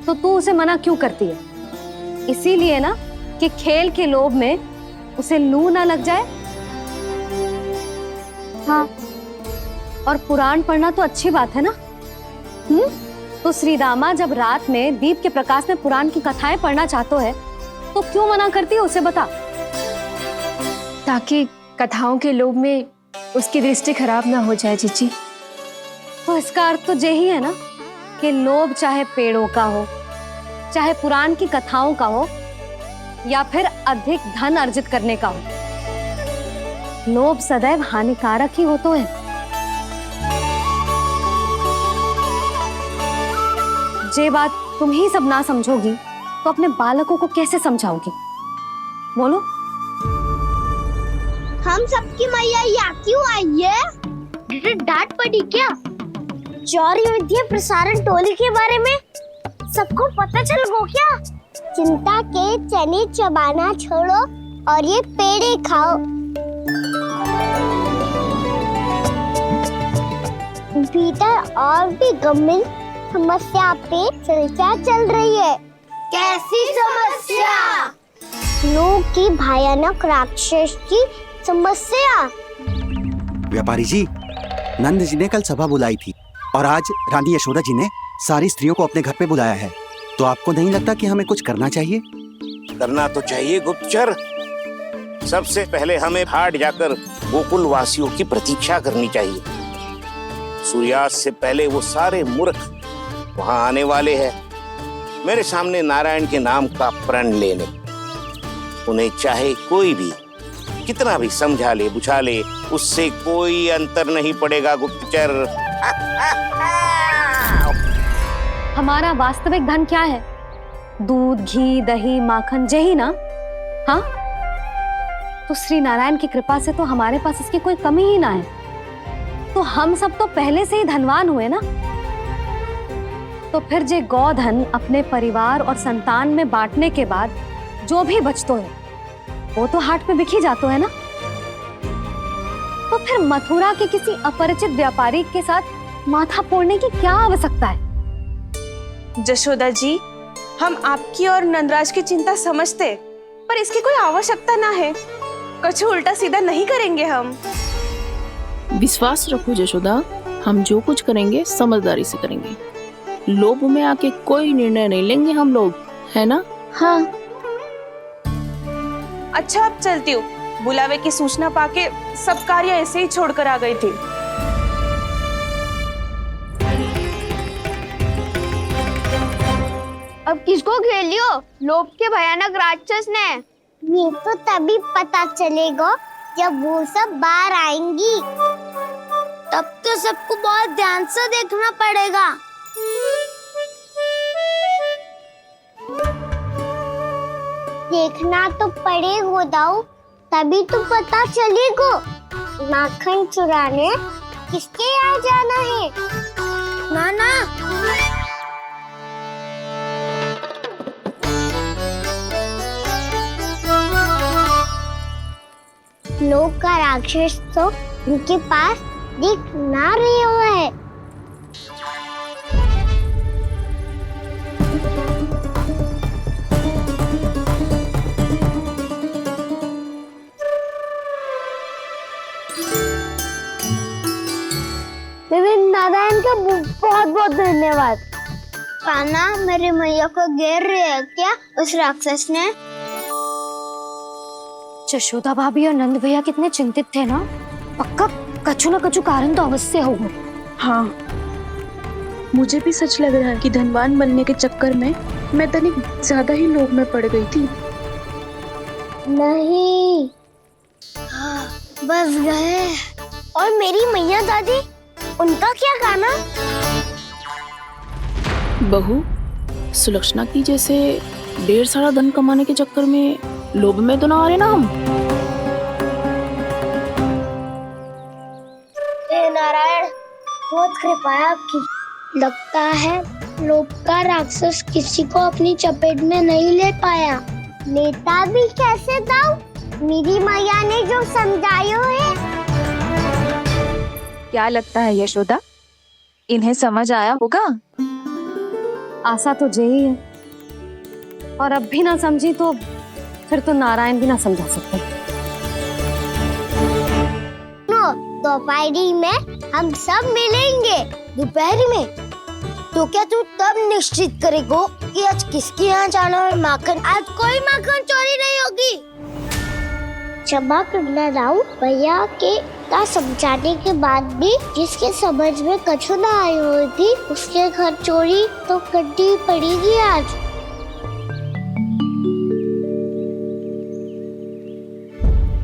तो तू उसे मना क्यों करती है? इसीलिए ना, कि खेल के लोभ में उसे लू ना लग जाए। हाँ, और पुराण पढ़ना तो अच्छी बात है ना। तो श्री रामा जब रात में दीप के प्रकाश में पुराण की कथाएं पढ़ना चाहते है, तो क्यों मना करती है? उसे बता। ताकि कथाओं के लोभ में उसकी दृष्टि खराब ना हो जाए जीजी। तो इसका अर्थ तो यही है ना, कि लोभ चाहे पेड़ों का हो, चाहे पुराण की कथाओं का हो, या फिर अधिक धन अर्जित करने का हो, लोभ सदैव हानिकारक ही होते हैं। जे बात तुम ही सब ना समझोगी, तो अपने बालकों को कैसे समझाओगी? बोलो। हम सबकी मैया यहाँ क्यों आई है? डांट पड़ी क्या? चौरी विद्या प्रसारण टोली के बारे में सबको पता चल गो क्या? चिंता के चने चबाना छोड़ो और ये पेड़े खाओ। भीतर और भी गंभीर समस्या पे चर्चा चल रही है। कैसी समस्या? लोग की भयानक राक्षस की समस्या। व्यापारी जी, नंद जी ने कल सभा बुलाई थी और आज रानी यशोदा जी ने सारी स्त्रियों को अपने घर पे बुलाया है। तो आपको नहीं लगता कि हमें कुछ करना चाहिए? करना तो चाहिए गुप्तचर। सबसे पहले हमें हाट जाकर गोकुल वासियों की प्रतीक्षा करनी चाहिए। सूर्यास्त से पहले वो सारे मूर्ख वहां आने वाले हैं, मेरे सामने नारायण के नाम का प्रण लेने। उन्हें चाहे कोई भी कितना भी समझा ले बुझा ले, उससे कोई अंतर नहीं पड़ेगा गुप्तचर। हमारा वास्तविक धन क्या है? दूध, घी, दही, माखन, यही ना? हाँ, तो श्री नारायण की कृपा से तो हमारे पास इसकी कोई कमी ही ना है। तो हम सब तो पहले से ही धनवान हुए ना। तो फिर जे गोधन अपने परिवार और संतान में बांटने के बाद जो भी बचतो है, वो तो हाट पे बिखी जातो है ना। तो फिर मथुरा के किसी अपरिचित व्यापारी के साथ माथा फोड़ने की क्या आवश्यकता है? जशोदा जी, हम आपकी और नंदराज की चिंता समझते, पर इसकी कोई आवश्यकता ना है। कुछ उल्टा सीधा नहीं करेंगे हम। विश्वास रखो जशोदा, हम जो कुछ करेंगे समझदारी से करेंगे। लोभ में आके कोई निर्णय नहीं लेंगे हम लोग, है ना? हाँ। अच्छा, अब चलती हूँ। बुलावे की सूचना पाके सब कार्य ऐसे ही छोड़कर आ गई थी। अब किसको घेर लियो? लोभ के भयानक राक्षस ने। ये तो तभी पता चलेगा जब वो सब बाहर आएंगी। तब तो सबको बहुत ध्यान से देखना पड़ेगा। देखना तो पड़ेगा दाऊ, तभी तो पता चलेगा माखन चुराने किसके यहाँ जाना है। नाना, लोग का राक्षस तो उनके पास दिख ना रहे हुआ है। नारायण का बहुत बहुत धन्यवाद। कान्हा, मेरे मैया को घेर रहे है क्या उस राक्षस ने? यशोदा भाभी और नंद भैया कितने चिंतित थे ना, पक्का कछु ना कछु कारण तो अवश्य होगा। हाँ, मुझे भी सच लग रहा है कि धनवान बनने के चक्कर में मैं तनिक ज्यादा ही लोभ में पड़ गई थी। नहीं, बस गए। और मेरी मैया दादी, उनका क्या गाना? बहू, सुलक्षणा की जैसे ढेर सारा धन कमाने के चक्कर में लोभ में तो ना आ रहे ना हम। हे नारायण, बहुत कृपा है आपकी। लगता है लोभ का राक्षस किसी को अपनी चपेट में नहीं ले पाया। लेता भी कैसे दाऊ? मेरी मैया ने जो समझायो है। क्या लगता है यशोदा, इन्हें समझ आया होगा? आशा तो यही है, और अब भी ना समझी तो फिर तो नारायण भी ना समझा सकते। दोपहरी में हम सब मिलेंगे। दोपहरी में? तो क्या तू तब निश्चित करेगो कि आज किसके यहाँ जाना है माखन? आज कोई माखन चोरी नहीं होगी। क्षमा करना राव, भैया के का समझाने के बाद भी जिसके समझ में कछु ना आई हुई थी, उसके घर चोरी तो करनी पड़ेगी आज।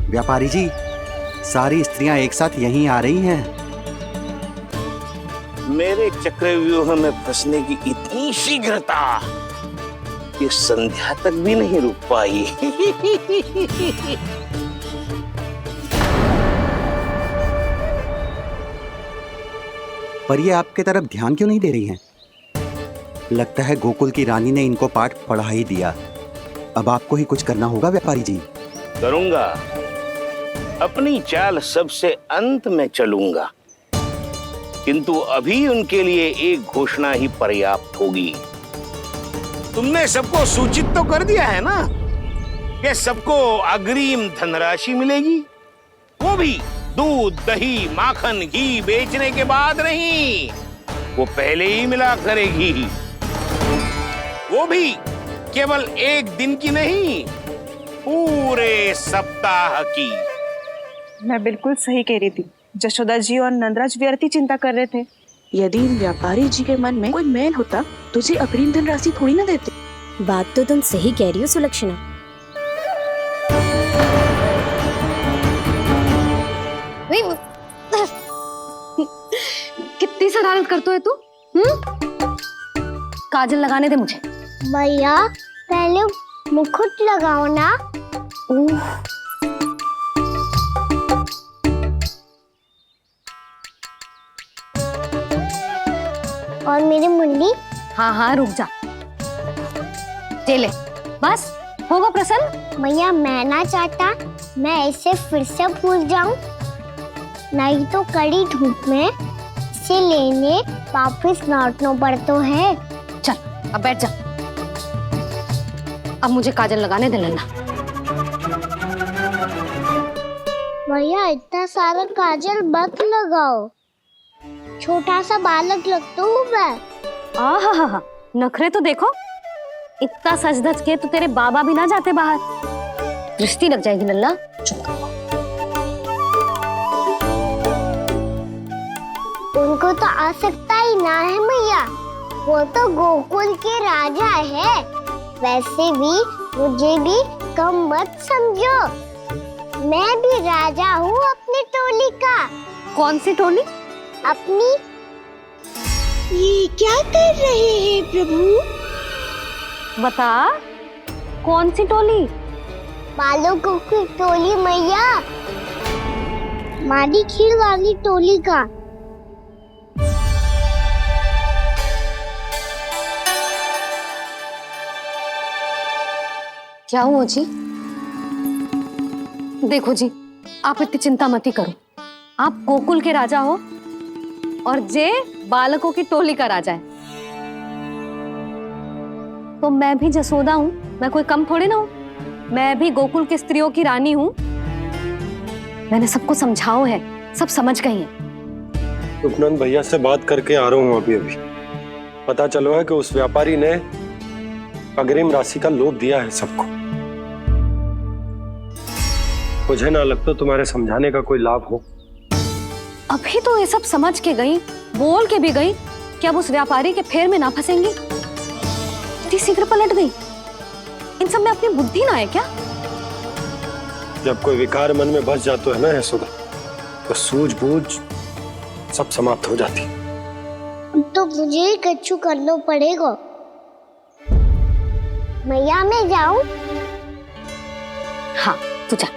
व्यापारी जी, सारी स्त्रियां एक साथ यहीं आ रही हैं। मेरे चक्रव्यूह में फंसने की इतनी शीघ्रता कि संध्या तक भी नहीं रुक पाई। पर ये आपके तरफ ध्यान क्यों नहीं दे रही हैं? लगता है गोकुल की रानी ने इनको पाठ पढ़ा ही दिया। अब आपको ही कुछ करना होगा व्यापारी जी। करूंगा, अपनी चाल सबसे अंत में चलूंगा, किंतु अभी उनके लिए एक घोषणा ही पर्याप्त होगी। तुमने सबको सूचित तो कर दिया है ना कि सबको अग्रिम धनराशि मिलेगी, वो भी दूध, दही, माखन, घी बेचने के बाद नहीं, वो पहले ही मिला करेगी। वो भी केवल एक दिन की नहीं, पूरे सप्ताह की। मैं बिल्कुल सही कह रही थी। यशोदा जी और नंदराज व्यर्थ ही चिंता कर रहे थे। यदि व्यापारी जी के मन में कोई मैल होता तो जी अग्रिम धनराशि थोड़ी ना देते। बात तो तुम सही कह रही हो सुलक्षणा। कितनी शरारत करते है तू? काजल लगाने दे मुझे। भैया पहले मुकुट लगाओ ना। और मेरी मुन्नी? हाँ हाँ रुक जा। ले बस होगा प्रसन्न। भैया मैं ना चाहता मैं ऐसे फिर से भूल जाऊं, नहीं तो कड़ी धूप में इसे लेने वापस लौटना पड़ता है। चल अब बैठ जा। अब मुझे काजल लगाने दे लेना। भैया इतना सारा काजल मत लगाओ, छोटा सा बालक लगता हूँ मैं। आहा, नखरे तो देखो। इतना सज धज के तो तेरे बाबा भी ना जाते बाहर, दृष्टि लग जाएगी लल्ला। उनको तो आ सकता ही ना है मैया, वो तो गोकुल के राजा है। वैसे भी मुझे भी कम मत समझो, मैं भी राजा हूँ अपनी टोली का। कौन सी टोली? अपनी। ये क्या कर रहे हैं प्रभु? बता, कौन सी टोली? बालकों की टोली मैया, मारी खीर वाली टोली का। क्या हुआ जी? देखो जी, आप इतनी चिंता मत ही करो। आप गोकुल के राजा हो और जे बालकों की टोली का राजा है, तो मैं भी जसोदा हूँ, मैं कोई कम थोड़ी ना हूँ। मैं भी गोकुल की स्त्रियों की रानी हूँ। मैंने सबको समझाओ है, सब समझ गई हैं। उपनंद भैया से बात करके आ रहा हूँ अभी। पता चलो है कि उस व्यापारी ने अग्रिम राशि का लोभ दिया है सबको। मुझे ना लगता तुम्हारे समझाने का कोई लाभ हो। अभी तो ये सब समझ के गई, बोल के भी गई कि अब उस व्यापारी के फेर में ना फंसेंगी। इतनी शीघ्र पलट गई। इन सब में अपनी बुद्धि ना है क्या? जब कोई विकार मन में बस जाता है ना यशोदा, तो सूझबूझ सब समाप्त हो जाती। तो मुझे ही कच्चू करना पड़ेगा। मैया मैं जाऊं? हाँ तू जा।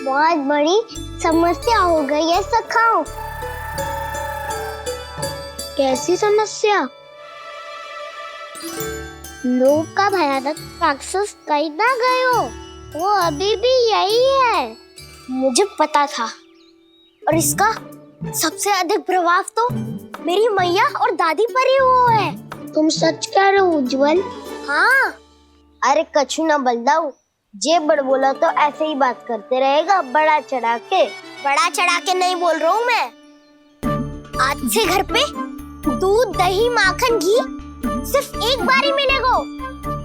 बहुत बड़ी समस्या हो गई है सखाओ। कैसी समस्या? लोभ का भयानक राक्षस कहीं ना गयो, वो अभी भी यही है। मुझे पता था। और इसका सबसे अधिक प्रभाव तो मेरी मैया और दादी पर ही हुआ है। तुम सच कह रहे हो उज्जवल? हाँ। अरे कछु ना बलदाऊ, जे बड़ बोला तो ऐसे ही बात करते रहेगा बड़ा चढ़ा के। बड़ा चढ़ा के नहीं बोल रहा हूँ मैं। आज से घर पे दूध दही माखन घी सिर्फ एक बार ही मिलेगा।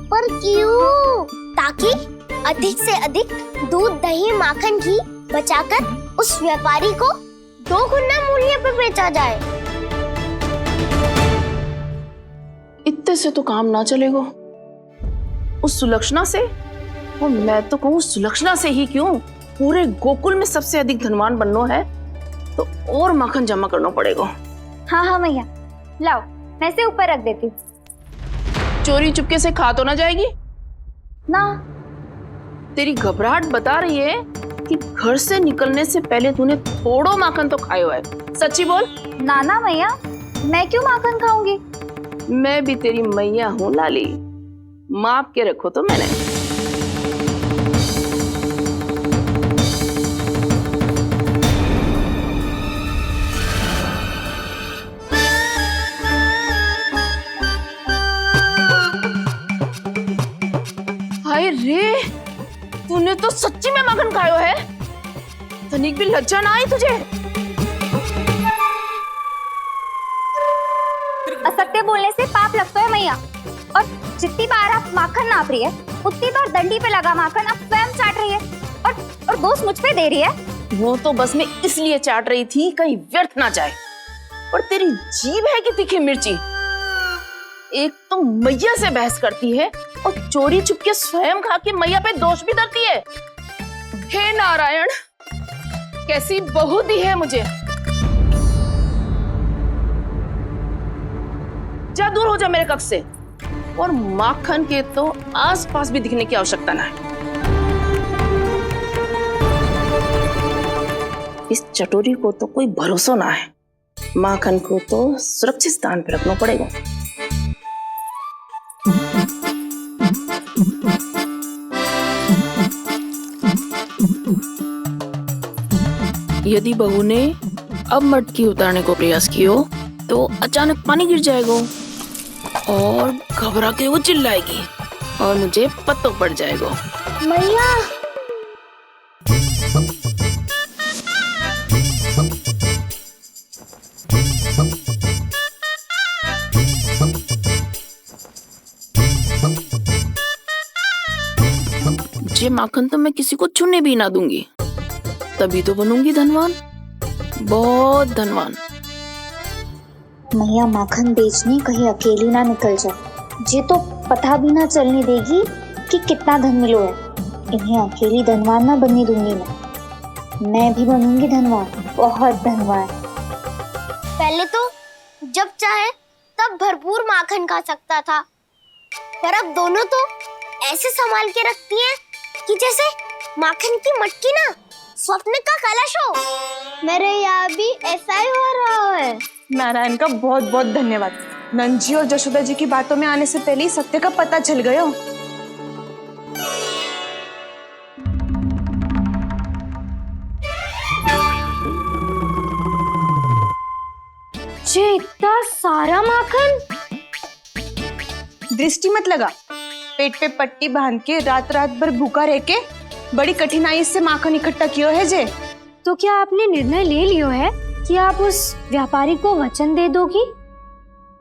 पर क्यों? ताकि अधिक से अधिक दूध दही माखन घी बचाकर उस व्यापारी को 2 गुना मूल्य पे बेचा जाए। इतने से तो काम ना चलेगा। उस सुलक्षणा से, और मैं तो कहूँ सुलक्षणा से ही क्यों, पूरे गोकुल में सबसे अधिक धनवान बनना है तो और माखन जमा करना पड़ेगा। हाँ हाँ मैया, लाओ मैं इसे ऊपर रख देती हूँ। चोरी चुपके से खा तो ना जाएगी ना? तेरी घबराहट बता रही है कि घर से निकलने से पहले तूने थोड़ो माखन तो खाया है। सच्ची बोल। ना ना मैया, मैं क्यों माखन खाऊंगी? मैं भी तेरी मैया हूँ लाली, माप के रखो तो मैंने। हाय रे, तूने तो सच्ची में माखन खायो है। तनिक भी लज्जा ना आई तुझे? असत्य बोलने से पाप लगता है मैया। और जितनी बार आप माखन नाप रही है, उतनी बार डंडी पे लगा माखन आप स्वयं चाट रही है और दोष मुझ पे दे रही है। वो तो बस मैं इसलिए चाट रही थी कहीं व्यर्थ ना जाए। और तेरी जीभ है कि तीखी मिर्ची। एक तो मैया से बहस करती है और चोरी चुपके स्वयं खा के मैया पे दोष भी धरती है। हे नारायण, कैसी बहू दी है मुझे। जा दूर हो जा मेरे कक्ष से। और माखन के तो आसपास भी दिखने की आवश्यकता ना है। इस चटोरी को तो कोई भरोसा ना है। माखन को तो सुरक्षित स्थान पर रखना पड़ेगा। यदि बहू ने अब मटकी उतारने को प्रयास किया तो अचानक पानी गिर जाएगा और घबरा के वो चिल्लाएगी और मुझे पता पड़ जाएगा। मैया, ये माखन तो मैं किसी को छूने भी ना दूंगी, तभी तो बनूंगी धनवान, बहुत धनवान। मैया माखन बेचने कहीं अकेली ना निकल जाए। ये तो पता भी ना चलने देगी कि कितना धन मिलो है। इन्हें अकेली धनवान ना बनने दूंगी मैं भी बनूंगी धनवान, बहुत धनवान। पहले तो जब चाहे तब भरपूर माखन खा सकता था, पर अब दोनों तो ऐसे संभाल के रखती हैं कि जैसे माखन की मटकी ना स्वप्न का कलश हो। मेरे यहाँ भी ऐसा ही हो रहा है। नारायण का बहुत बहुत धन्यवाद। नंजी और जशोदा जी की बातों में आने से पहले ही सत्य का पता चल गया। ये इतना सारा माखन। दृष्टि मत लगा, पेट पे पट्टी बांध के रात रात भर भूखा रह के बड़ी कठिनाई से माखन इकट्ठा किया है जे। तो क्या आपने निर्णय ले लियो है कि आप उस व्यापारी को वचन दे दोगी?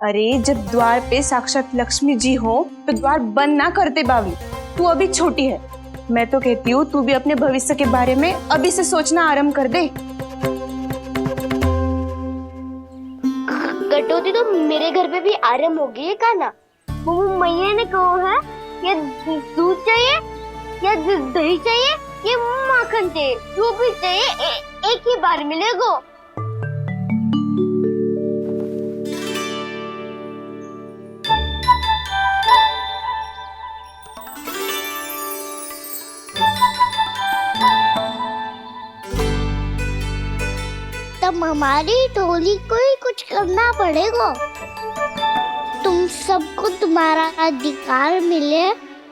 अरे जब द्वार पे साक्षात लक्ष्मी जी हो तो द्वार बंद ना करते बावली। तू अभी छोटी है, मैं तो कहती हूँ तू भी अपने भविष्य के बारे में अभी से सोचना आरंभ कर दे। कटौती तो मेरे घर पे भी आरंभ हो गई है का ना। वो मैया ने कहा है ये दूध चाहिए या दही चाहिए ये माखन चाहिए, जो भी चाहिए एक ही बार मिलेगा। तब हमारी टोली को ही कुछ करना पड़ेगा। तुम सबको तुम्हारा अधिकार मिले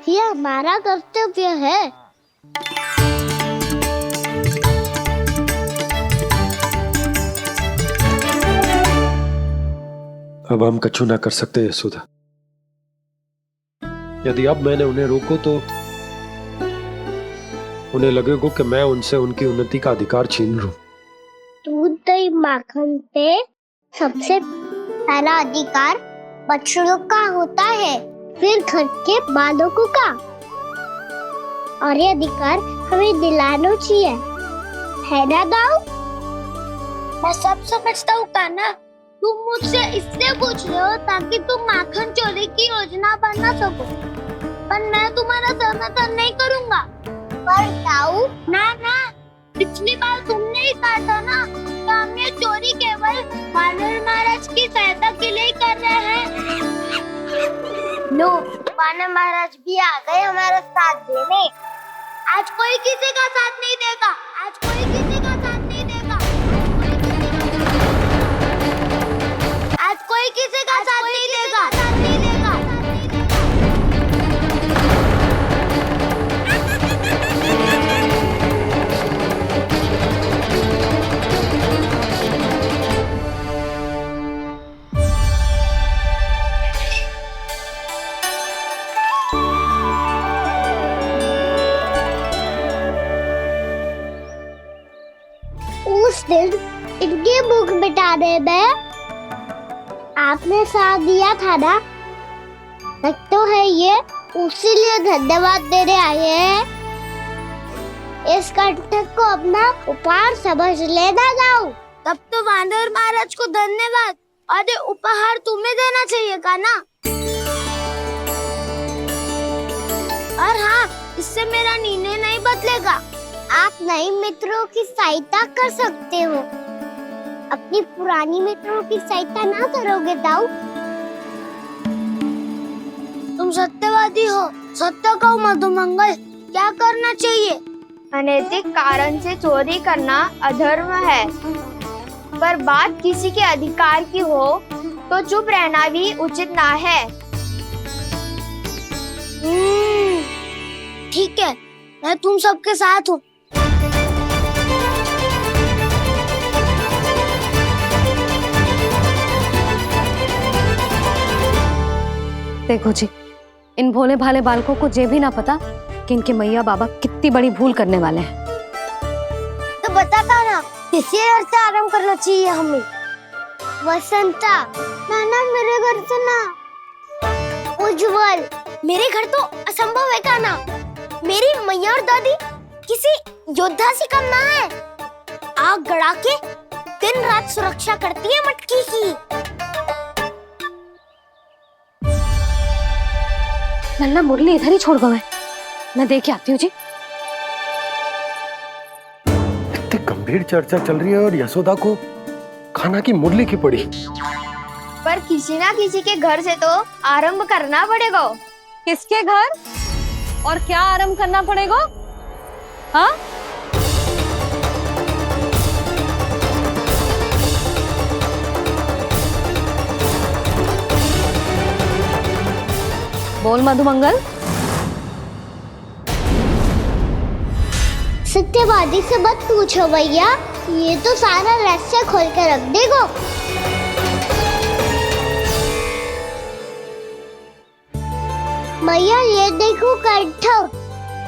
ये हमारा कर्तव्य है। अब हम कछु ना कर सकते यशोदा। यदि अब मैंने उन्हें रोको तो उन्हें लगेगा कि मैं उनसे उनकी उन्नति का अधिकार छीन लूं। दूध दही माखन पे सबसे पहला अधिकार बछड़ों का होता है, फिर घर के बालकों का, और ये अधिकार हमें दिलाना चाहिए, है ना दाऊ? मैं सब समझता हूँ कान्हा, तुम मुझसे इसलिए पूछ रहे हो ताकि तुम माखन चोरी की योजना बना सको, पर मैं तुम्हारा समर्थन नहीं करूँगा। पर दाऊ ना, पिछली बार तुमने ही कहा था ना कि हम ये चोरी केवल वानर महाराज की सहायता के लिए कर रहे हैं। लो, वानर महाराज भी आ गए हमारा साथ देने। आज कोई किसी का साथ नहीं देगा, आज कोई किसी का साथ नहीं देगा, आज कोई किसी का साथ नहीं देगा। उस दिन इनके मुख मिटाने में आपने साथ दिया था ना, तो है ये उसी लिए धन्यवाद देने आए हैं। इस कंटक को अपना उपहार समझ लेना जाओ। तब तो वानर महाराज को धन्यवाद और ये उपहार तुम्हें देना चाहिए का ना। और हाँ, इससे मेरा निर्णय नहीं बदलेगा। आप नए मित्रों की सहायता कर सकते हो, अपनी पुरानी मित्रों की सहायता ना करोगे दाऊ। तुम सत्यवादी हो, सत्य कहो मधुमंगल, क्या करना चाहिए? अनैतिक कारण से चोरी करना अधर्म है, पर बात किसी के अधिकार की हो तो चुप रहना भी उचित ना है। ठीक है, मैं तुम सबके साथ हूँ। देखो जी, इन भोले भाले बालकों को ये भी ना पता कि इनके मैया बाबा कितनी बड़ी भूल करने वाले हैं। तो बताता ना, किसी घर से आराम करना चाहिए हमें। वसंता, ना मेरे घर से ना। उज्जवल, मेरे घर तो असंभव है का ना। मेरी मैया और दादी किसी योद्धा से कम ना है। आग गड़ा के दिन रात सुरक्षा करती है मटकी की। लल्ला मुरली इधर ही छोड़ गए, मैं देख आती हूँ जी। इतनी गंभीर चर्चा चल रही है और यशोदा को खाना की मुरली की पड़ी। पर किसी ना किसी के घर से तो आरंभ करना पड़ेगा। किसके घर और क्या आरंभ करना पड़ेगा? हाँ, बोल मधुमंगल। सत्यवादी से मत पूछो भैया, ये तो सारा रहस्य खोल कर रख देगा। मैया ये देखो कंठक,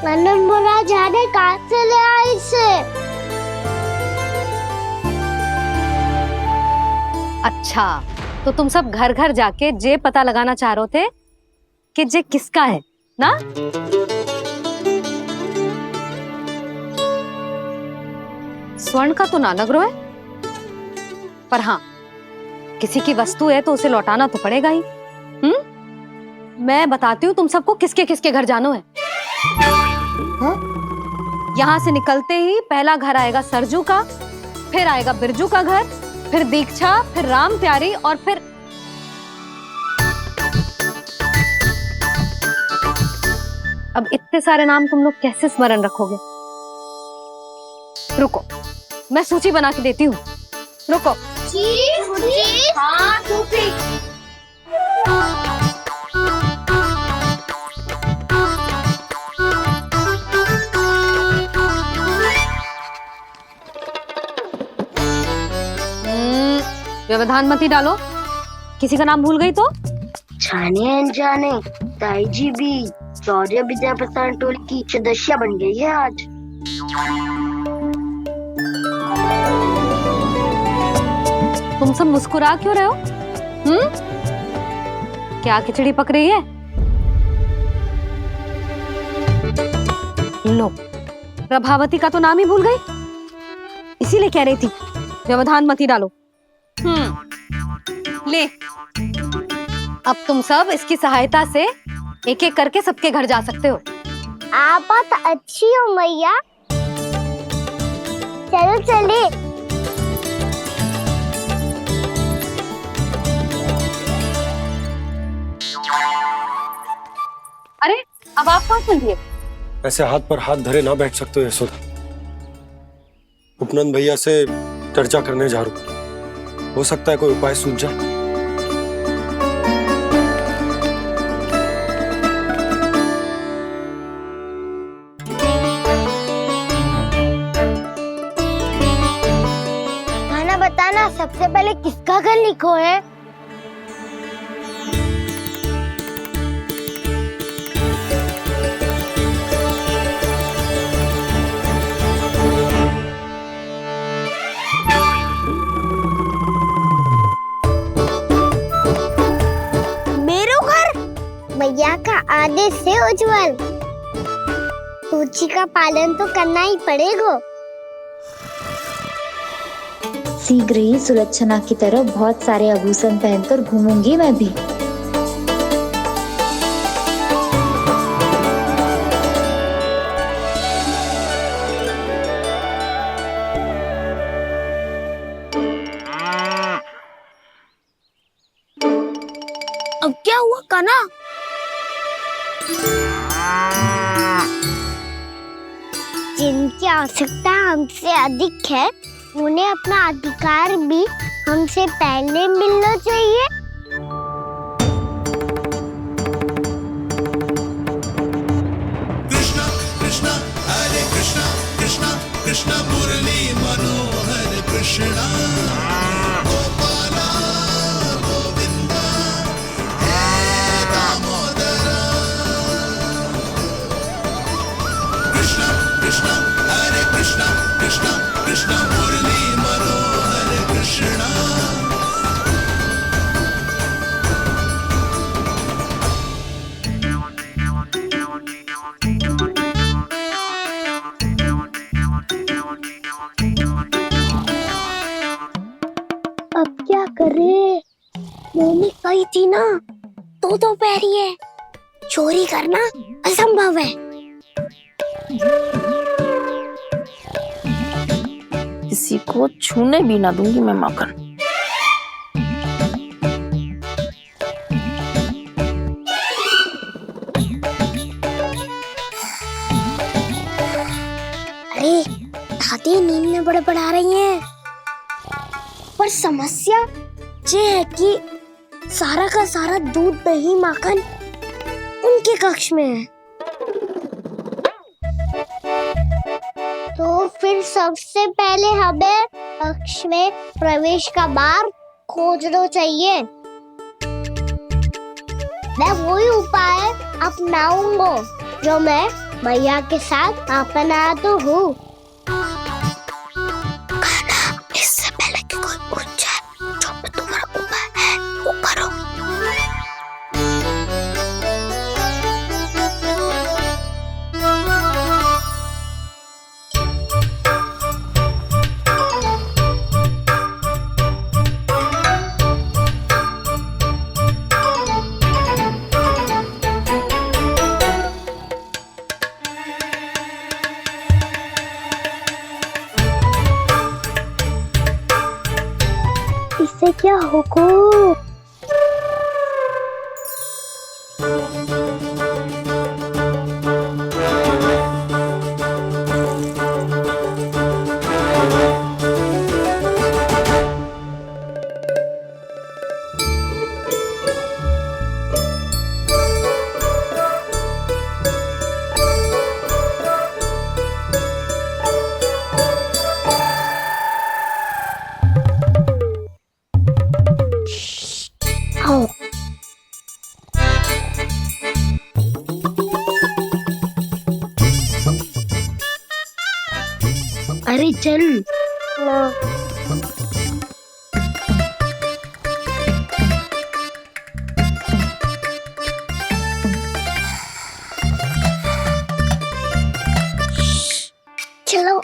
नंदन बोला जाने कहाँ से ले आए इसे। अच्छा, तो तुम सब घर घर जाके जे पता लगाना चाह रहे थे कि जे किसका है ना? स्वर्ण का तो ना लग रहा है, पर हाँ, किसी की वस्तु है तो उसे लौटाना तो पड़ेगा ही। मैं बताती हूँ तुम सबको किसके किसके घर जाना है। यहाँ से निकलते ही पहला घर आएगा सरजू का, फिर आएगा बिरजू का घर, फिर दीक्षा, फिर राम प्यारी और फिर अब इतने सारे नाम तुम लोग कैसे स्मरण रखोगे? रुको, मैं सूची बना के देती हूँ। रुको। व्यवधान मत ही डालो, किसी का नाम भूल गई तो? जाने अनजाने ताई जी भी चौर्य विद्या प्रसारण टोली की सदस्य बन गई है आज। तुम सब मुस्कुरा क्यों रहे हो? क्या खिचड़ी पक रही है? लो, प्रभावती का तो नाम ही भूल गई, इसीलिए कह रही थी व्यवधान मत ही डालो। ले, अब तुम सब इसकी सहायता से एक एक करके सबके घर जा सकते हो। आप बहुत अच्छी हो मैया, चलो चले। अरे अब आप कहाँ चल दिए? ऐसे हाथ पर हाथ धरे ना बैठ सकते हो यशोदा। उपनंद भैया से चर्चा करने जा रहा हूं, हो सकता है कोई उपाय सूझ जाए। खाना बताना, सबसे पहले किसका घर लिखो है? मैया का आदेश से उज्जवल, सूची का पालन तो करना ही पड़ेगा। शीघ्र ही सुलक्षणा की तरह बहुत सारे आभूषण पहनकर घूमूंगी मैं भी। अब क्या हुआ काना? जिनकी आवश्यकता हमसे अधिक है, उन्हें अपना अधिकार भी हमसे पहले मिलना चाहिए। कृष्णा कृष्णा हरे कृष्णा कृष्णा कृष्णा मुरली मनोहर कृष्णा गोपाला गोविंदा हे दामोदरा। कृष्णा कृष्णा हरे कृष्णा कृष्णा कृष्णा मुरली मनोहर कृष्णा। अब क्या करे? मम्मी कही थी ना, दो पैरी है, चोरी करना असंभव है। किसी को छूने भी ना दूंगी मैं माखन। अरे दादी नींद में बड़बड़ा रही हैं, पर समस्या ये है कि सारा का सारा दूध दही माखन उनके कक्ष में है। तो फिर सबसे पहले हमें कक्ष में प्रवेश का मार्ग खोजना चाहिए। मैं वही उपाय अपनाऊंगा जो मैं मैया के साथ अपना तो हूँ। इससे पहले कि कोई पूछ जाए जो भी तुम्हारा उपाय है वो करो। इससे क्या होगा? अरे चल। चलो।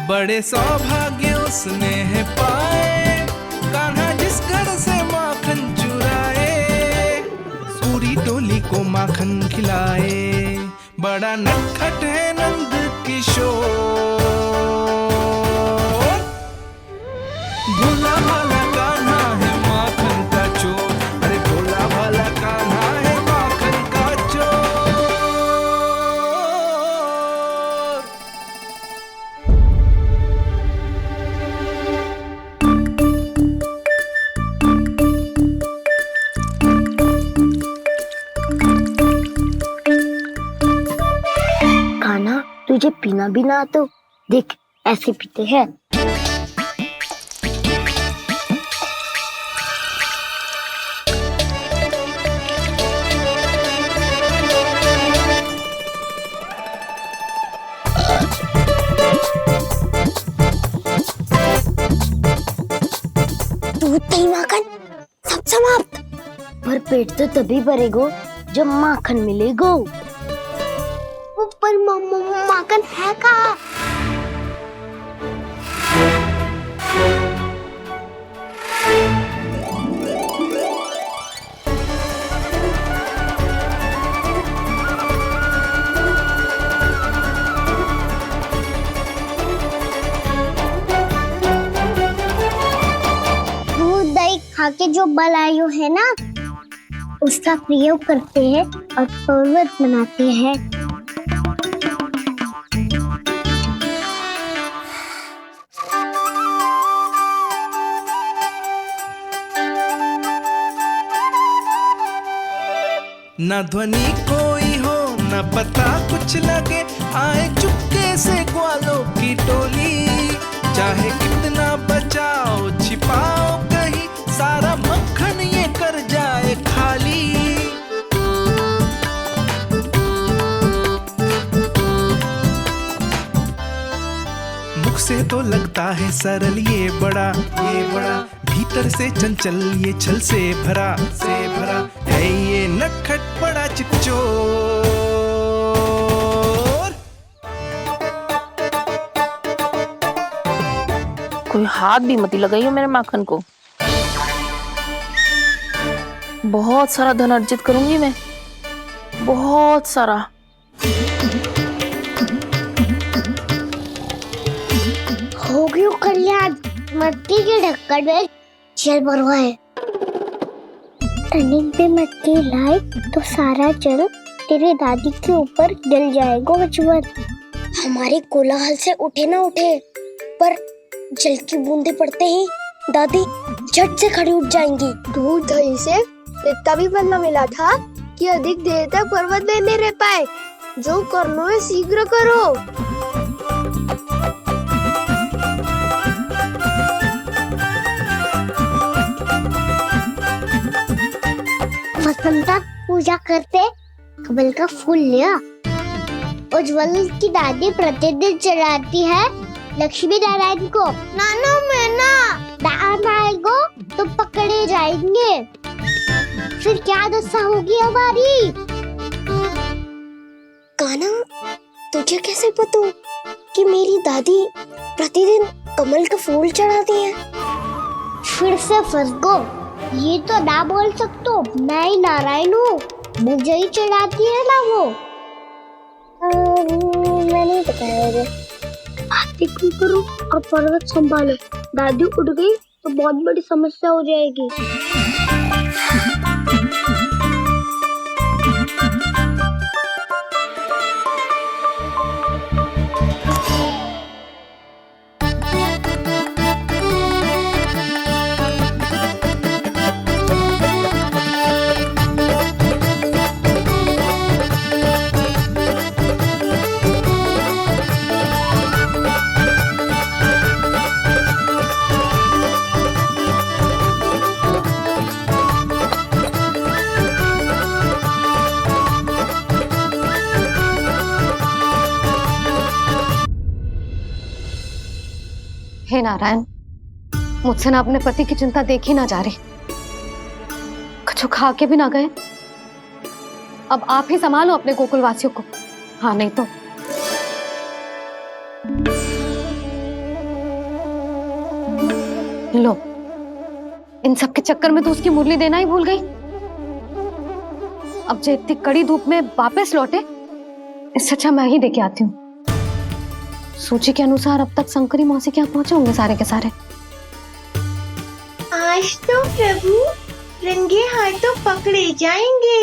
बड़े सौभाग्य उसने है पाए, कान्हा जिस घर से माखन चुराए, पूरी टोली को माखन खिलाए। बड़ा नटखट है नंद किशोर, भोला भाला कान्हा है माखन का चोर। अरे भोला भाला कान्हा है माखन का चोर। खाना तुझे पीना भी ना तो देख ऐसे पीते हैं। दूध दही माखन सब समाप्त। पर पेट तो तभी भरेगो जब माखन मिलेगो। पर माखन है कहाँ? दूध दही खा के जो बलायु है ना उसका प्रयोग करते हैं और पर्वत बनाते हैं। न ध्वनि कोई हो न पता कुछ लगे, आए चुपके से ग्वालों की टोली। चाहे कितना बचाओ छिपाओ कहीं, सारा मक्खन ये कर जाए खाली। मुख से तो लगता है सरल ये बड़ा भीतर से चंचल ये छल से भरा है ये नटखट बड़ा चिकचोर। कोई हाथ भी मत लगाइए मेरे माखन को। बहुत सारा धन अर्जित करूंगी मैं, बहुत सारा। हो गयो कल्याण, मट्टी के ढक्कन में जल भरवा है। टनिक पे मट्टी लाए तो सारा जल तेरे दादी के ऊपर डल जाएगा बचवन। हमारे कोलाहल से उठे ना उठे पर जल की बूंदे पड़ते ही दादी झट से खड़ी उठ जाएंगी। दूध दही से इतना भी बदला मिला था कि अधिक देर तक पर्वत में नहीं रह पाए। जो करना है शीघ्र करो। वसंता पूजा करते कमल का फूल लिया। उज्जवल की दादी प्रतिदिन चढ़ाती है लक्ष्मी नारायण को। नाना मैना दान आएगा तो पकड़े जाएंगे। फिर क्या दशा होगी हमारी? काना, तुझे कैसे पता कि मेरी दादी प्रतिदिन कमल का फूल चढ़ाती है? फिर से फंस गो। ये तो ना बोल सकतो, मैं ही नारायण हूँ, मुझे ही चढ़ाती है ना वो। मैं नहीं बताया मुझे। आरती करो और पर्वत संभालो। दादी उठ गई तो बहुत बड़ी समस्या हो जाएगी। हे नारायण, मुझसे ना अपने पति की चिंता देखी ना जा रही। कुछ खा के भी ना गए। अब आप ही संभालो अपने गोकुल वासियों को। हाँ, नहीं तो लो, इन सब के चक्कर में तो उसकी मुरली देना ही भूल गई। अब जो इतनी कड़ी धूप में वापस लौटे, इससे अच्छा मैं ही देके आती हूँ। सूची के अनुसार अब तक शंकरी मौसी के यहाँ पहुंचे होंगे सारे के सारे। आज तो प्रभु रंगे हाथों पकड़े जाएंगे।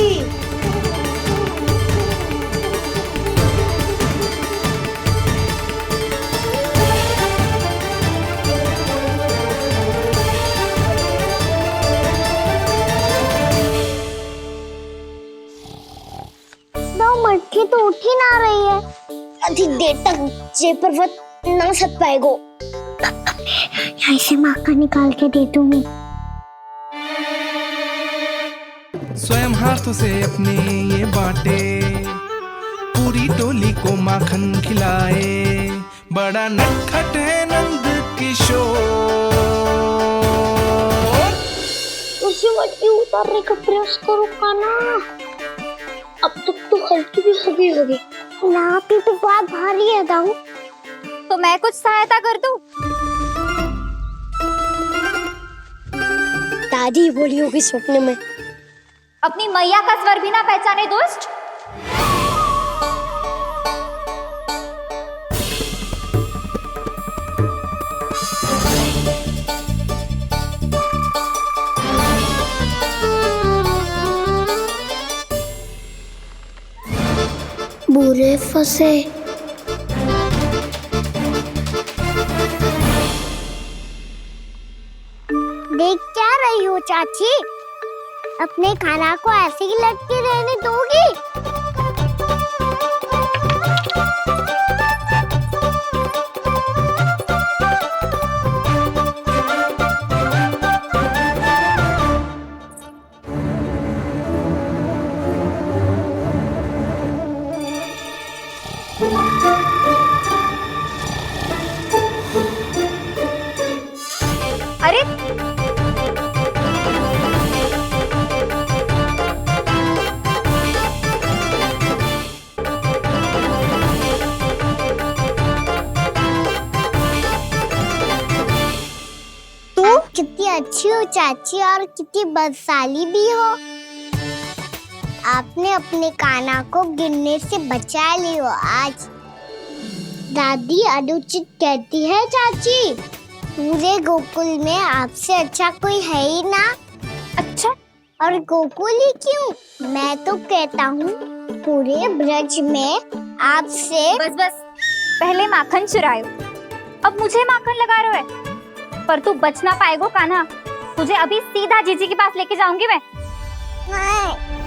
दो मटकी तो उठ ही ना रही है। अधिक देर तक ये पर्वत ना सक पाएगो। यहाँ से माखन निकाल के दे दूंगी। स्वयं हाथों से अपने ये बांटे, पूरी टोली को माखन खिलाए। बड़ा नटखट है नंद किशोर। उसी मटकी उतारने का प्रयास करो काना। अब तक तो हल्की भी होगी। लाठी तो बहुत भारी है दाऊ। तो मैं कुछ सहायता कर दूं? दादी बोली होगी स्वप्न में। अपनी मैया का स्वर भी ना पहचाने दुष्ट। बुरे फंसे। देख क्या रही हो चाची? अपने खाना को ऐसे ही लटके रहने दोगी? अरे तुम कितनी अच्छी हो चाची और कितनी बदसाली भी हो। आपने अपने काना को गिरने से बचा ली हो आज। दादी अनुचित कहती है चाची, पूरे गोकुल में आपसे अच्छा कोई है ही ना। अच्छा, और गोकुल ही क्यों, मैं तो कहता हूँ पूरे ब्रज में आपसे। बस पहले माखन चुरायो, अब मुझे माखन लगा रहे हो। पर तू बच ना पाएगो कान्हा। तुझे अभी सीधा जीजी के पास लेके जाऊंगी मैं। नहीं